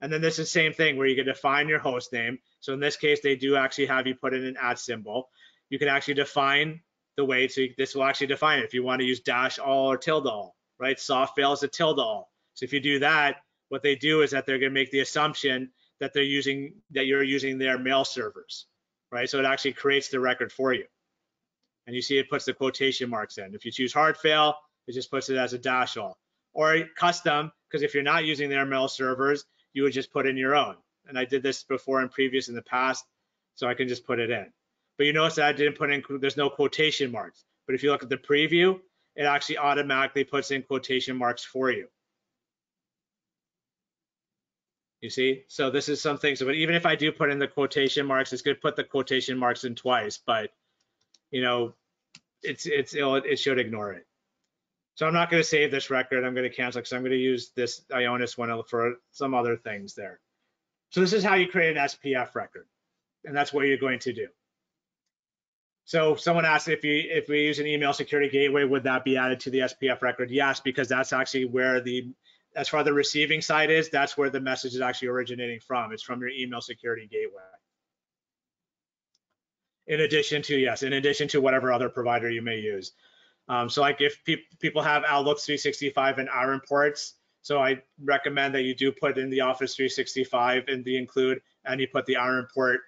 And then this is the same thing where you can define your host name. So in this case, they do actually have you put in an @ symbol. You can actually define the way, so this will actually define it. If you want to use -all or tilde-all, right? Soft fail is a tilde-all. So if you do that, what they do is that they're going to make the assumption that you're using their mail servers, right? So it actually creates the record for you. And you see it puts the quotation marks in. If you choose hard fail, it just puts it as a -all. Or custom, because if you're not using their mail servers, you would just put in your own. And I did this before in the past, so I can just put it in. But you notice that I didn't put in, there's no quotation marks. But if you look at the preview, it actually automatically puts in quotation marks for you. You see? So this is something, so but even if I do put in the quotation marks, it's going to put the quotation marks in twice, but it should ignore it. So I'm not going to save this record. I'm going to cancel because I'm going to use this Ionis one for some other things there. So this is how you create an SPF record, and that's what you're going to do. So someone asked if we use an email security gateway, would that be added to the SPF record? Yes, because that's actually where as far as the receiving side is, that's where the message is actually originating from. It's from your email security gateway. In addition to whatever other provider you may use. So like if people have Outlook 365 and ARM ports, so I recommend that you do put in the Office 365 in the include, and you put the ARM port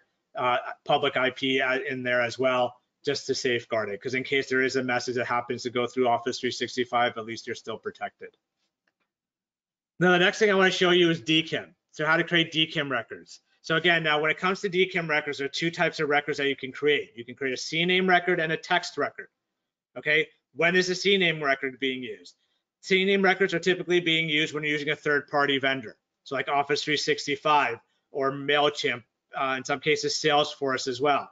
public IP in there as well, just to safeguard it. Because in case there is a message that happens to go through Office 365, at least you're still protected. Now the next thing I want to show you is DKIM. So how to create DKIM records. So again, now when it comes to DKIM records, there are two types of records that you can create. You can create a CNAME record and a text record. Okay, when is a CNAME record being used? CNAME records are typically being used when you're using a third-party vendor. So like Office 365 or MailChimp, in some cases Salesforce as well.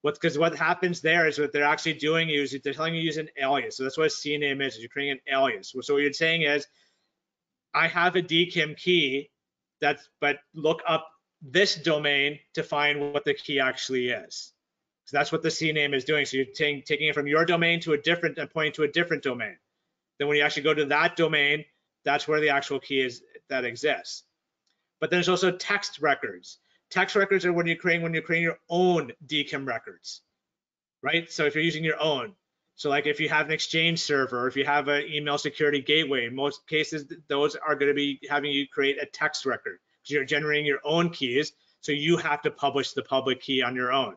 Because what happens there is what they're actually doing is they're telling you to use an alias. So that's what a CNAME is. You're creating an alias. So what you're saying is, I have a DKIM key, but look up this domain to find what the key actually is. So that's what the CNAME is doing. So you're taking it from your domain to a different and pointing to a different domain. Then when you actually go to that domain, that's where the actual key is that exists. But there's also text records. Text records are when you're creating your own DKIM records, right? So if you're using your own. So like if you have an Exchange server, or if you have an email security gateway, in most cases, those are going to be having you create a text record. So you're generating your own keys, so you have to publish the public key on your own.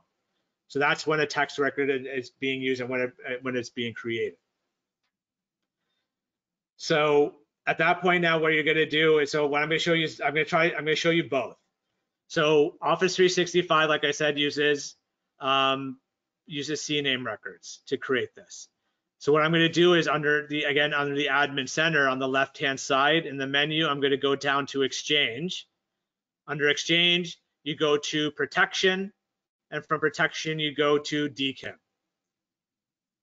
So that's when a text record is being used and when it's being created. So at that point now, what you're going to do is, so what I'm going to show you is I'm going to show you both. So Office 365, like I said, uses CNAME records to create this. So what I'm going to do is under the admin center on the left-hand side in the menu, I'm going to go down to Exchange. Under Exchange, you go to Protection, and from Protection, you go to DKIM.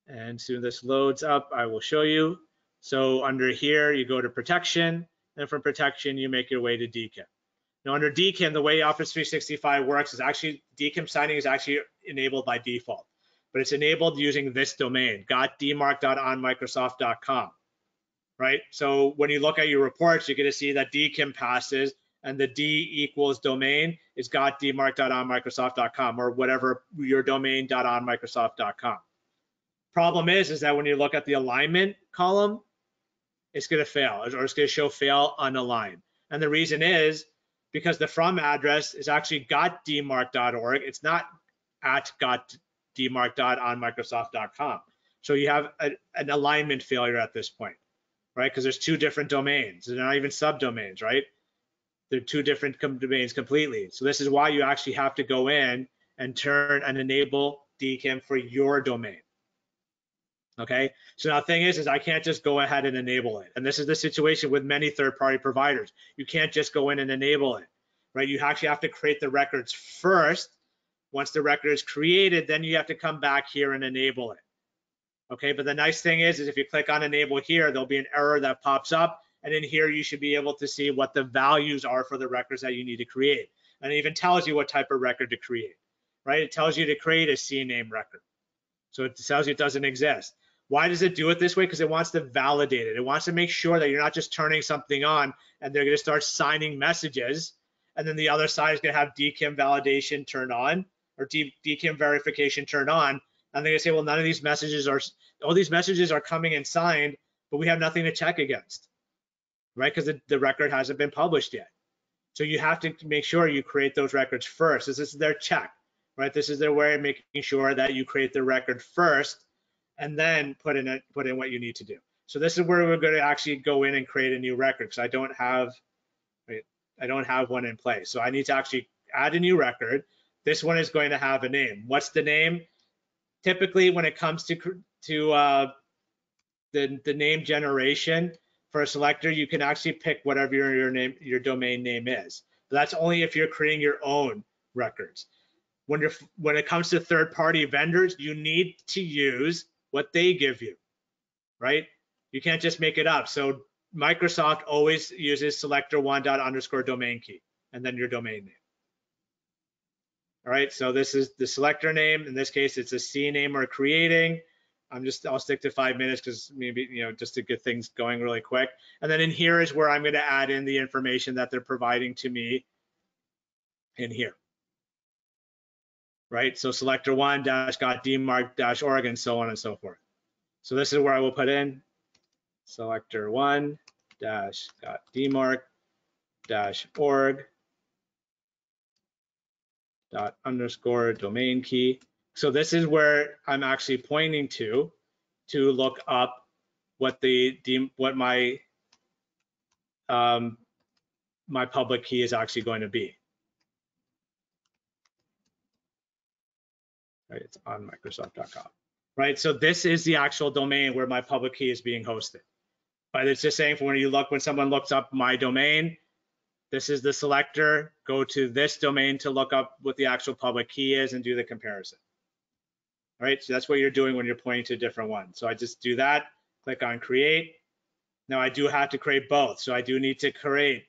And soon this loads up, I will show you. So under here, you go to Protection, and from Protection, you make your way to DKIM. Now under DKIM, the way Office 365 works is actually, DKIM signing is actually enabled by default, but it's enabled using this domain, got.dmarc.onmicrosoft.com, right? So when you look at your reports, you're gonna see that DKIM passes, and the D equals domain is got.dmarc.onmicrosoft.com, or whatever your domain.onmicrosoft.com. Problem is that when you look at the alignment column, it's going to fail, or it's going to show fail unaligned. And the reason is because the from address is actually got.dmarc.org. It's not at got.dmarc.onmicrosoft.com. So you have an alignment failure at this point, right? Because there's two different domains. They're not even subdomains, right? They're two different domains completely. So this is why you actually have to go in and turn and enable DKIM for your domain. Okay, so now the thing is I can't just go ahead and enable it. And this is the situation with many third-party providers. You can't just go in and enable it, right? You actually have to create the records first. Once the record is created, then you have to come back here and enable it. Okay, but the nice thing is if you click on enable here, there'll be an error that pops up. And in here, you should be able to see what the values are for the records that you need to create. And it even tells you what type of record to create, right? It tells you to create a CNAME record. So it tells you it doesn't exist. Why does it do it this way? Because it wants to validate it. It wants to make sure that you're not just turning something on and they're going to start signing messages, and then the other side is going to have DKIM validation turned on, or DKIM verification turned on, and they're going to say, well, none of these messages are, all these messages are coming and signed, but we have nothing to check against, right? Because the record hasn't been published yet. So you have to make sure you create those records first. This is their check, right? This is their way of making sure that you create the record first, and then put in what you need to do. So this is where we're going to actually go in and create a new record, because I don't have one in place. So I need to actually add a new record. This one is going to have a name. What's the name? Typically, when it comes to the name generation for a selector, you can actually pick whatever your domain name is. But that's only if you're creating your own records. When it comes to third-party vendors, you need to use what they give you, right? You can't just make it up. So Microsoft always uses selector1._domain key and then your domain name. All right, so this is the selector name. In this case, it's a C name we're creating. I'll stick to 5 minutes because maybe, just to get things going really quick. And then in here is where I'm going to add in the information that they're providing to me in here. Right, so selector one got DMARC org and so on and so forth. So this is where I will put in selector one got DMARC org _ domain key. So this is where I'm actually pointing to look up what my my public key is actually going to be. Right, it's on Microsoft.com. Right, so this is the actual domain where my public key is being hosted. But it's just saying for when someone looks up my domain, this is the selector, go to this domain to look up what the actual public key is and do the comparison. All right, so that's what you're doing when you're pointing to a different one. So I just do that, click on create. Now I do have to create both. So I do need to create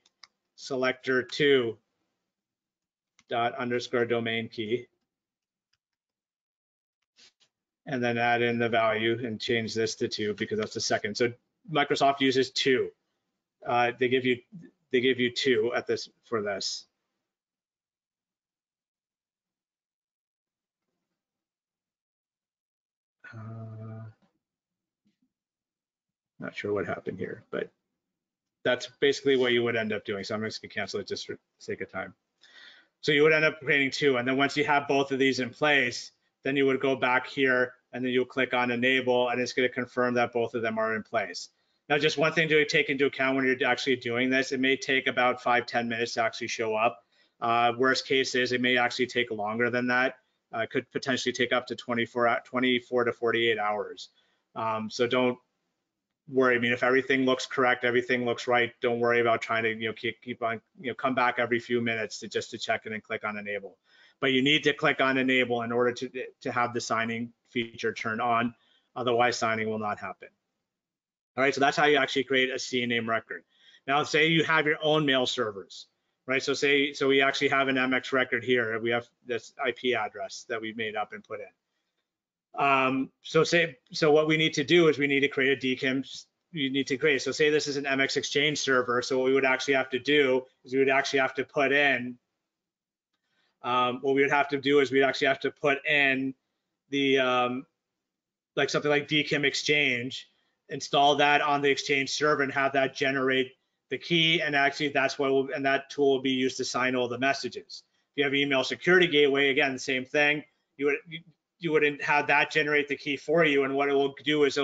selector two _ domain key. And then add in the value and change this to 2 because that's the second. So Microsoft uses 2. They give you 2 at this for this. Not sure what happened here, but that's basically what you would end up doing. So I'm just gonna cancel it just for sake of time. So you would end up creating 2, and then once you have both of these in place, then you would go back here and then you'll click on enable, and it's going to confirm that both of them are in place. Now, just one thing to take into account when you're actually doing this, it may take about 5-10 minutes to actually show up. Worst case is it may actually take longer than that. It could potentially take up to 24 to 48 hours. So don't worry. I mean, if everything looks correct, everything looks right, don't worry about trying to keep on come back every few minutes to check it and click on enable. But you need to click on enable in order to have the signing feature turned on. Otherwise, signing will not happen. All right, so that's how you actually create a CNAME record. Now, say you have your own mail servers, right? So we actually have an MX record here. We have this IP address that we made up and put in. So what we need to do is we need to create a DKIM. You need to create. So say this is an MX Exchange server. So what we would actually have to do is we would actually have to put in. What we would have to do is we'd actually have to put in the like something like DKIM Exchange, install that on the Exchange server and have that generate the key. And actually that's what and that tool will be used to sign all the messages. If you have email security gateway, again, the same thing. You wouldn't have that generate the key for you. And what it will do is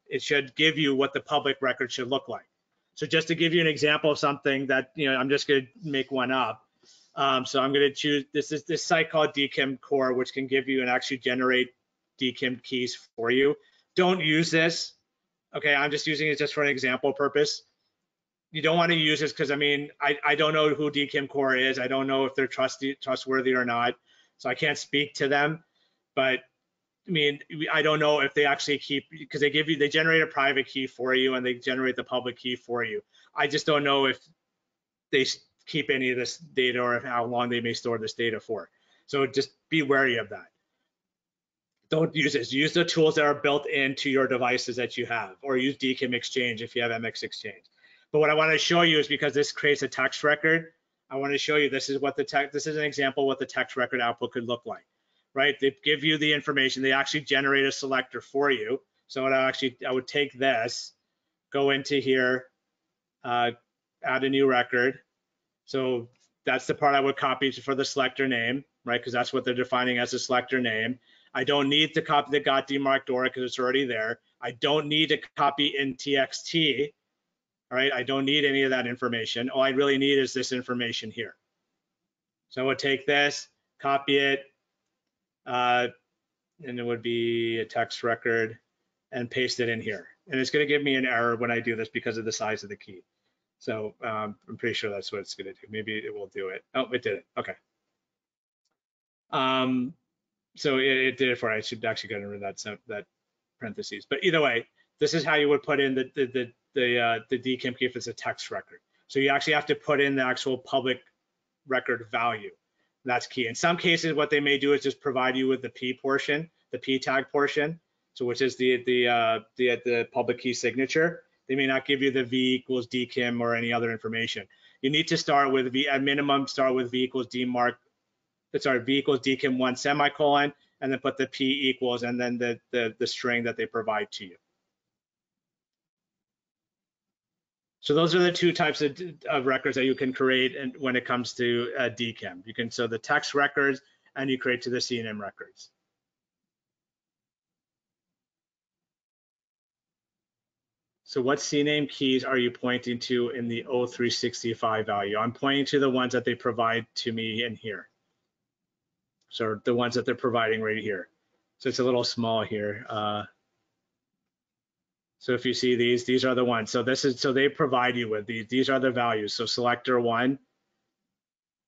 it should give you what the public record should look like. So just to give you an example of something that, I'm just going to make one up. So I'm going to choose this site called DMCore, which can give you and actually generate DKIM keys for you. Don't use this. Okay, I'm just using it just for an example purpose. You don't want to use this because I don't know who DMCore is. I don't know if they're trustworthy or not. So I can't speak to them. But I don't know if they actually keep, because they generate a private key for you and they generate the public key for you. I just don't know if they keep any of this data or how long they may store this data for. So just be wary of that. Don't use this. Use the tools that are built into your devices that you have, or use DKIM Exchange if you have MX Exchange. But what I want to show you is because this creates a text record, I want to show you this is an example of what the text record output could look like, right? They give you the information. They actually generate a selector for you. So what I would take this, go into here, add a new record. So that's the part I would copy for the selector name, right? Because that's what they're defining as a selector name. I don't need to copy the .DMARC DORA because it's already there. I don't need to copy in TXT, all right? I don't need any of that information. All I really need is this information here. So I would take this, copy it, and it would be a text record, and paste it in here. And it's going to give me an error when I do this because of the size of the key. So I'm pretty sure that's what it's going to do. Maybe it will do it. Oh, it did it. Okay. So it did it for. I should actually get rid of that parentheses. But either way, this is how you would put in the DKIM key if it's a text record. So you actually have to put in the actual public record value. That's key. In some cases, what they may do is just provide you with the P portion, the P tag portion, so which is the public key signature. They may not give you the V equals DKIM or any other information. You need to start with V, at minimum, start with V equals DMARC, sorry, V equals DKIM 1 semicolon, and then put the P equals and then the string that they provide to you. So those are the two types of records that you can create, and when it comes to DKIM. You can, so the text records, and you create to the CNAME records. So what CNAME keys are you pointing to in the 0365 value? I'm pointing to the ones that they provide to me in here. So the ones that they're providing right here. So it's a little small here. So if you see these are the ones. So this is, so they provide you with these are the values. So selector 1,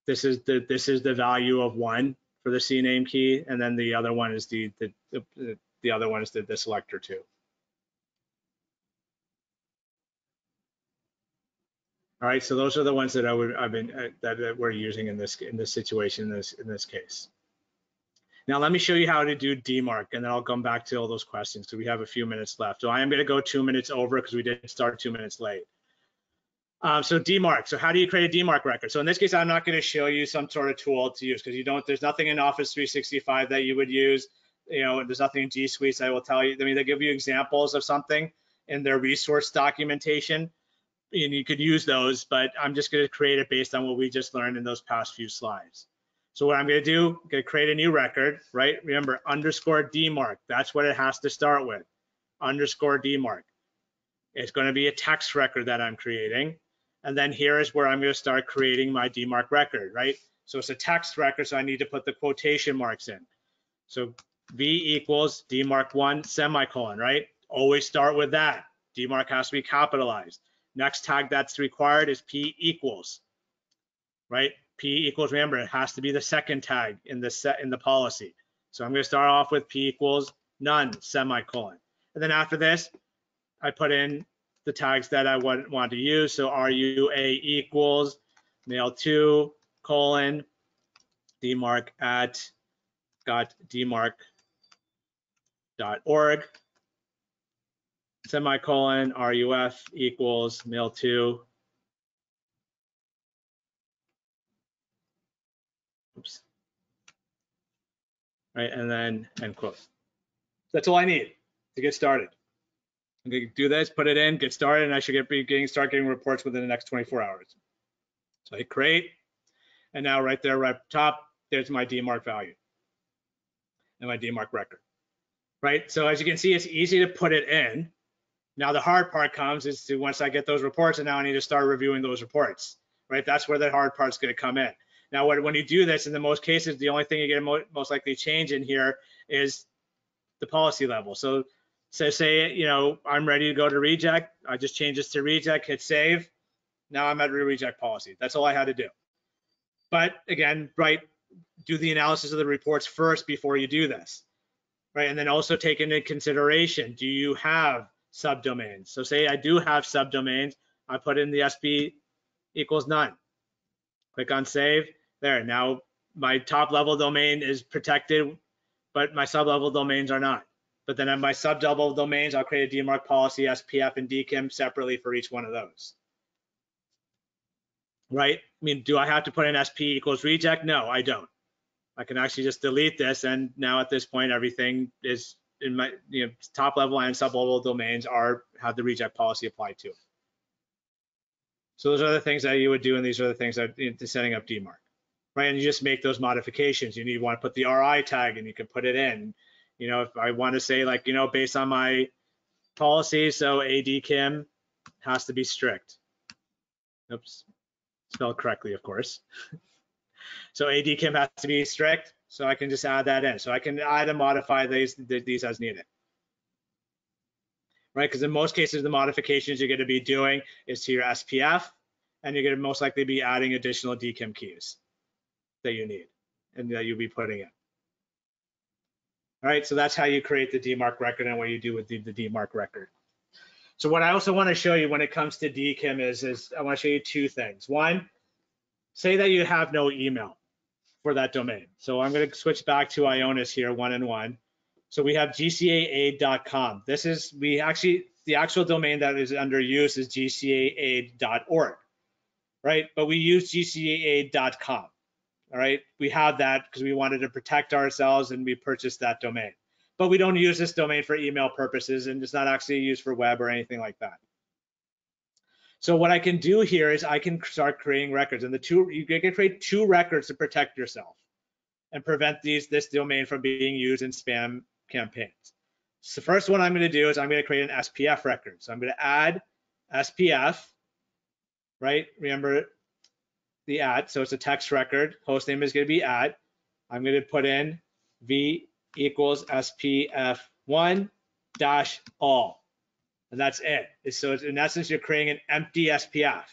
this is the value of 1 for the CNAME key, and then the other one is the other one is the selector 2. All right, so those are the ones that that we're using in this situation, in this case. Now let me show you how to do DMARC, and then I'll come back to all those questions. So we have a few minutes left. So I am going to go 2 minutes over because we did start 2 minutes late. So DMARC. So how do you create a DMARC record? So in this case, I'm not going to show you some sort of tool to use because you don't. There's nothing in Office 365 that you would use. You know, there's nothing in G Suite that will tell you. I mean, they give you examples of something in their resource documentation, and you could use those. But I'm just going to create it based on what we just learned in those past few slides. So what I'm going to do, I'm going to create a new record, right? Remember, underscore DMARC. That's what it has to start with, underscore DMARC. It's going to be a text record that I'm creating. And then here is where I'm going to start creating my DMARC record, right? So it's a text record, so I need to put the quotation marks in. So V equals DMARC 1 semicolon, right? Always start with that. DMARC has to be capitalized. Next tag that's required is P equals, right? P equals, remember, it has to be the second tag in the policy. So I'm going to start off with P equals none semicolon. And then after this, I put in the tags that I want to use. So RUA equals mail2 : DMARC at .dmarc.org semicolon RUF equals mail2. Oops. Right, and then end quote. That's all I need to get started. I'm going to do this, put it in, get started, and I should start getting reports within the next 24 hours. So I hit create, and now right there, right up top, there's my DMARC value and my DMARC record. Right, so as you can see, it's easy to put it in. Now the hard part comes is to, once I get those reports, and now I need to start reviewing those reports. Right, that's where the hard part's going to come in. Now, when you do this, in the most cases, the only thing you're going to most likely change in here is the policy level. So say, you know, I'm ready to go to reject. I just change this to reject, hit save. Now I'm at reject policy. That's all I had to do. But again, right, do the analysis of the reports first before you do this, right? And then also take into consideration, do you have subdomains? So say I do have subdomains. I put in the SB equals none. Click on save. There, now my top level domain is protected, but my sub-level domains are not. But then on my sub-level domains, I'll create a DMARC policy, SPF and DKIM separately for each one of those. Right? I mean, do I have to put in SP equals reject? No, I don't. I can actually just delete this, and now at this point, everything is in my top level and sub-level domains have the reject policy applied to it. So those are the things that you would do, and these are the things that into setting up DMARC, right? And you just make those modifications. You want to put the RI tag, and you can put it in. You know, if I want to say, like, based on my policy, so ADKIM has to be strict. Oops, spelled correctly, of course. So ADKIM has to be strict, so I can just add that in. So I can add and modify these as needed. Right, because in most cases, the modifications you're going to be doing is to your SPF, and you're going to most likely be adding additional DKIM keys that you need and that you'll be putting in. All right, so that's how you create the DMARC record and what you do with the DMARC record. So what I also want to show you when it comes to DKIM is I want to show you two things. One, say that you have no email for that domain. So I'm going to switch back to Ionis here, 1-in-1. So we have gcaaid.com. This is, the actual domain that is under use is gcaaid.org, right? But we use gcaaid.com, all right? We have that because we wanted to protect ourselves and we purchased that domain. But we don't use this domain for email purposes, and it's not actually used for web or anything like that. So what I can do here is I can start creating records, and you can create 2 records to protect yourself and prevent this domain from being used in spam campaigns. So the first one I'm going to do is I'm going to create an SPF record. So I'm going to add SPF, right? Remember the @ so it's a text record. Host name is going to be @ I'm going to put in v equals SPF1-all. And that's it. So in essence, you're creating an empty SPF,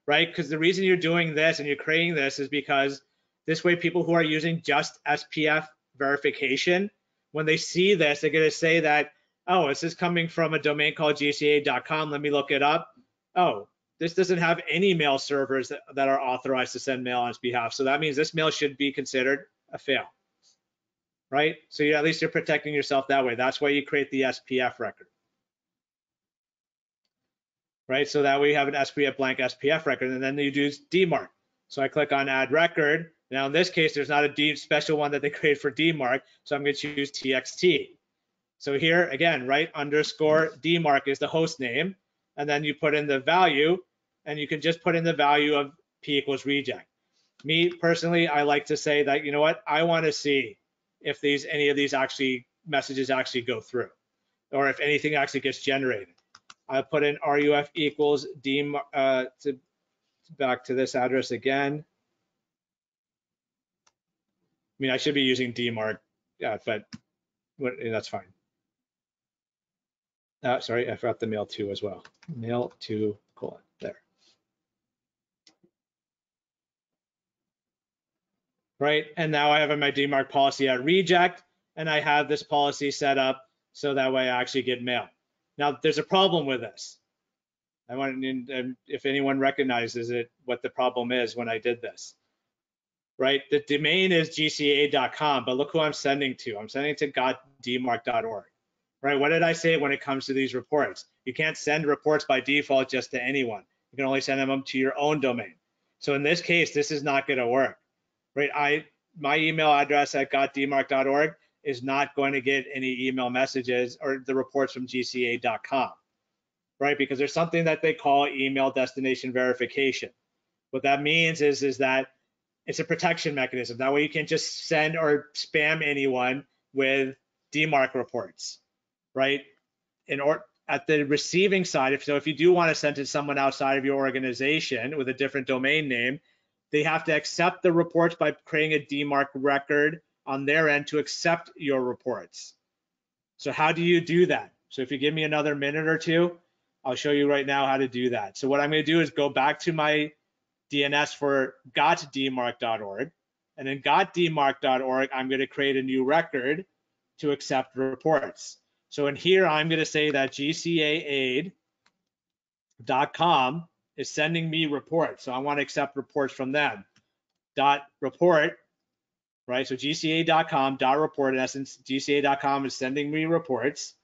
right? Because the reason you're doing this and you're creating this is because this way people who are using just SPF verification, when they see this, they're going to say that, oh, this is coming from a domain called gcaaid.com. Let me look it up. Oh, this doesn't have any mail servers that are authorized to send mail on its behalf. So that means this mail should be considered a fail, right? So at least you're protecting yourself that way. That's why you create the SPF record, right? So that way you have an SPF blank SPF record, and then you do DMARC. So I click on add record. Now in this case, there's not a special one that they create for DMARC, so I'm going to choose TXT. So here again, right, underscore DMARC is the host name, and then you put in the value, and you can just put in the value of P equals reject. Me personally, I like to say that, you know what, I want to see if any of these messages actually go through, or if anything actually gets generated. I put in RUF equals back to this address again. I mean, I should be using DMARC, but that's fine. Sorry, I forgot the mail to as well. Mail to : there. Right, and now I have my DMARC policy at reject, and I have this policy set up so that way I actually get mail. Now, there's a problem with this. I want if anyone recognizes it, what the problem is when I did this. Right, the domain is gcaaid.com, but look who I'm sending to. I'm sending to dmarc.org. Right, what did I say when it comes to these reports? You can't send reports by default just to anyone. You can only send them to your own domain. So in this case, this is not going to work. Right, my email address at dmarc.org is not going to get any email messages or the reports from gcaaid.com. Right, because there's something that they call email destination verification. What that means is that it's a protection mechanism. That way you can't just send or spam anyone with DMARC reports, right? At the receiving side, if you do want to send to someone outside of your organization with a different domain name, they have to accept the reports by creating a DMARC record on their end to accept your reports. So how do you do that? So if you give me another minute or two, I'll show you right now how to do that. So what I'm going to do is go back to my DNS for got.dmarc.org, and in got.dmarc.org, I'm going to create a new record to accept reports. So in here, I'm going to say that gcaaid.com is sending me reports. So I want to accept reports from them. .report, right? So gcaaid.com .report, in essence, gcaaid.com is sending me reports.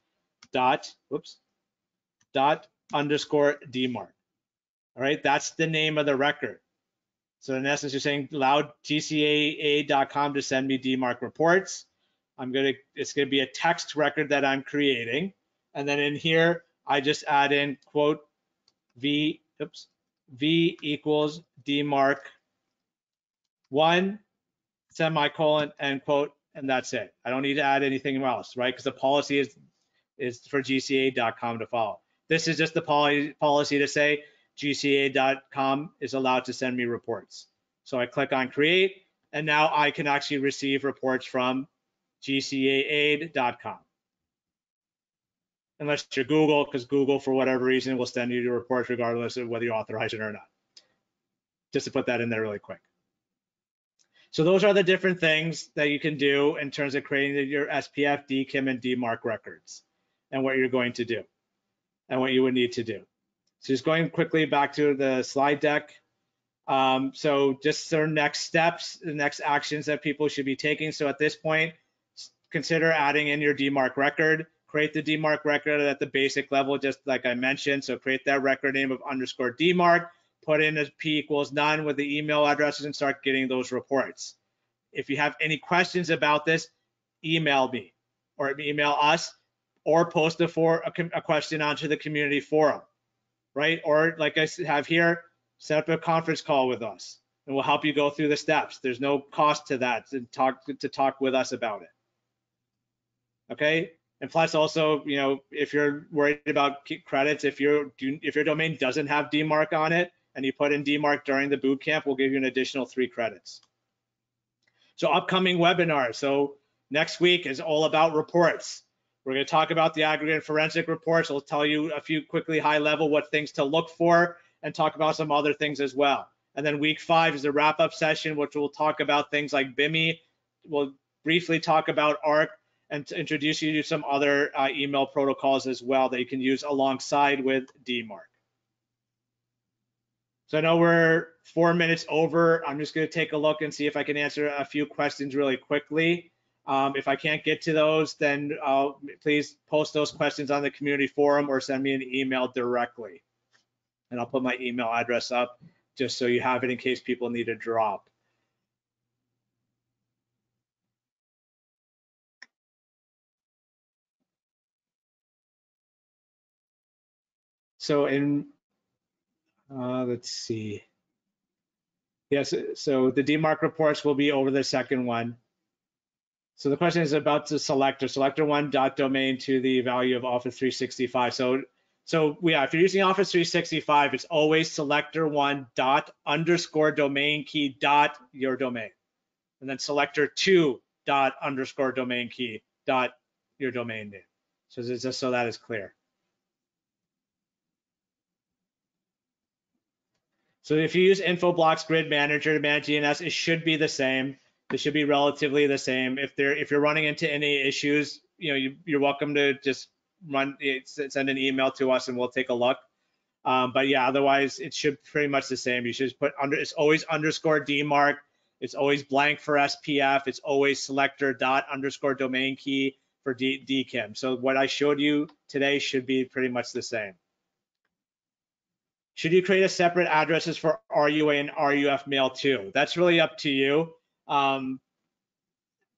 .underscore DMARC. All right, that's the name of the record. So in essence, you're saying allow gcaaid.com to send me DMARC reports. It's gonna be a text record that I'm creating, and then in here I just add in quote v equals DMARC1 semicolon end quote, and that's it. I don't need to add anything else, right? Because the policy is for gcaaid.com to follow. This is just the policy to say gcaaid.com is allowed to send me reports. So I click on create, and now I can actually receive reports from gcaaid.com. Unless you're Google, because Google, for whatever reason, will send you the reports regardless of whether you authorize it or not. Just to put that in there really quick. So those are the different things that you can do in terms of creating your SPF, DKIM, and DMARC records, and what you're going to do, and what you would need to do. So just going quickly back to the slide deck. So just their next steps, the next actions that people should be taking. So at this point, consider adding in your DMARC record. Create the DMARC record at the basic level, just like I mentioned. So create that record name of _DMARC, put in a P equals none with the email addresses and start getting those reports. If you have any questions about this, email me or email us or post a question onto the community forum, right? Or like I have here, set up a conference call with us and we'll help you go through the steps. There's no cost to that to talk with us about it. Okay. And plus also, you know, if you're worried about credits, if your domain doesn't have DMARC on it and you put in DMARC during the bootcamp, we'll give you an additional 3 credits. So upcoming webinars. So next week is all about reports. We're going to talk about the aggregate forensic reports. I'll tell you a few quickly high level what things to look for and talk about some other things as well. And then week 5 is a wrap up session, which will talk about things like BIMI. We'll briefly talk about ARC and to introduce you to some other email protocols as well that you can use alongside with DMARC. So I know we're 4 minutes over. I'm just going to take a look and see if I can answer a few questions really quickly. If I can't get to those, then please post those questions on the community forum or send me an email directly. And I'll put my email address up just so you have it in case people need a drop. So let's see. Yes, so the DMARC reports will be over the second one. So the question is about the selector, selector1.domain to the value of Office 365. So yeah, if you're using Office 365, it's always selector1._domain key dot your domain, and then selector2._domain key dot your domain name. So just so that is clear. So if you use Infoblox Grid Manager to manage DNS, it should be the same. It should be relatively the same. If you're running into any issues, you know, you're welcome to just send an email to us and we'll take a look. But yeah, otherwise it should pretty much the same. You should just put it's always _DMARC. It's always blank for SPF. It's always selector._domain key for DKIM. So what I showed you today should be pretty much the same. Should you create a separate addresses for RUA and RUF mail too? That's really up to you.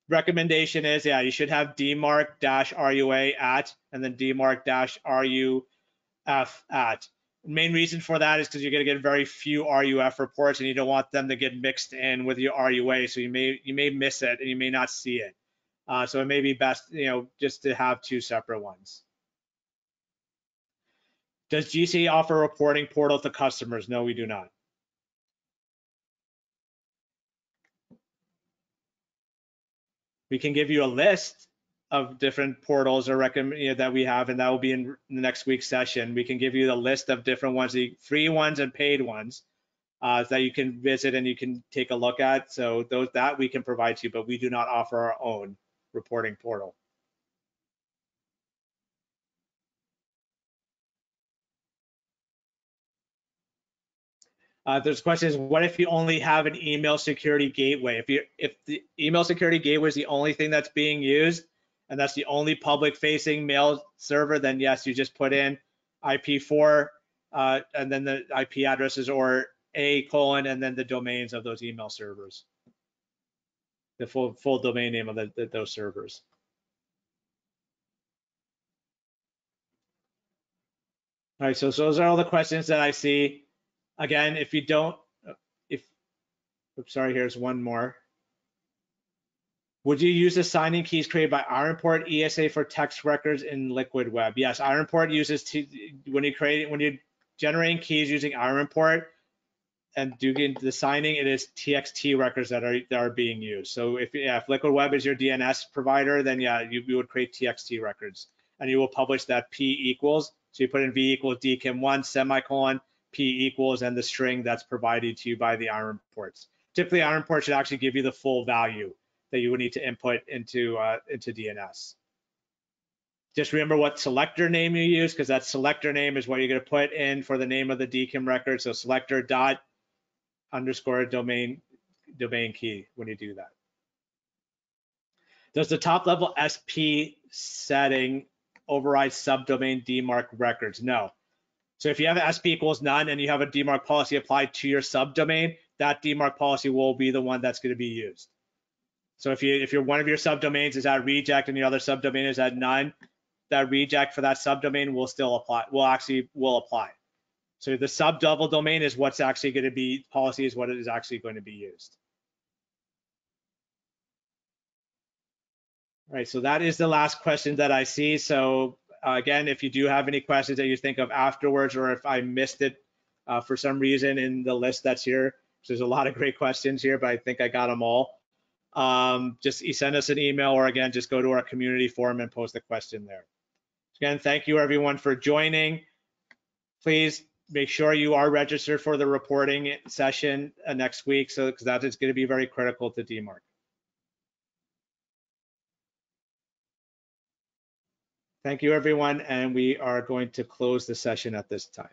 Recommendation is, yeah, you should have DMARC-RUA at and then DMARC-RUF at. The main reason for that is because you're going to get very few RUF reports and you don't want them to get mixed in with your RUA, so you may miss it and you may not see it. So it may be best, you know, just to have 2 separate ones. Does GCA offer a reporting portal to customers? No, we do not. We can give you a list of different portals or that we have, and that will be in the next week's session. We can give you the list of different ones, the free ones and paid ones that you can visit and you can take a look at. So that we can provide to you, but we do not offer our own reporting portal. There's questions. What if you only have an email security gateway? If the email security gateway is the only thing that's being used, and that's the only public-facing mail server, then yes, you just put in IP4 and then the IP addresses or a : and then the domains of those email servers, the full domain name of those servers. All right, so those are all the questions that I see. Again, if you don't, oops, sorry, here's one more. Would you use the signing keys created by IronPort ESA for text records in Liquid Web? Yes, IronPort uses when you're generating keys using IronPort and doing the signing, it is TXT records that are being used. So if Liquid Web is your DNS provider, then yeah, you would create TXT records and you will publish that P equals. So you put in V equals DKIM1 semicolon P equals and the string that's provided to you by the IronPorts. Typically, IronPort should actually give you the full value that you would need to input into DNS. Just remember what selector name you use, because that selector name is what you're going to put in for the name of the DKIM record. So selector dot underscore domain key when you do that. Does the top level SP setting override subdomain DMARC records? No. So if you have SP equals none and you have a DMARC policy applied to your subdomain, that DMARC policy will be the one that's going to be used. So if you're one of your subdomains is at reject and your other subdomain is at none, that reject for that subdomain will still apply. Will apply. So the sub double domain is what's actually going to be policy is what it is actually going to be used. All right, so that is the last question that I see. So again, if you do have any questions that you think of afterwards, or if I missed it for some reason in the list that's here, there's a lot of great questions here, but I think I got them all. Just send us an email, or again, just go to our community forum and post a question there. Again, thank you everyone for joining. Please make sure you are registered for the reporting session next week, so because that is going to be very critical to DMARC. Thank you everyone, and we are going to close the session at this time.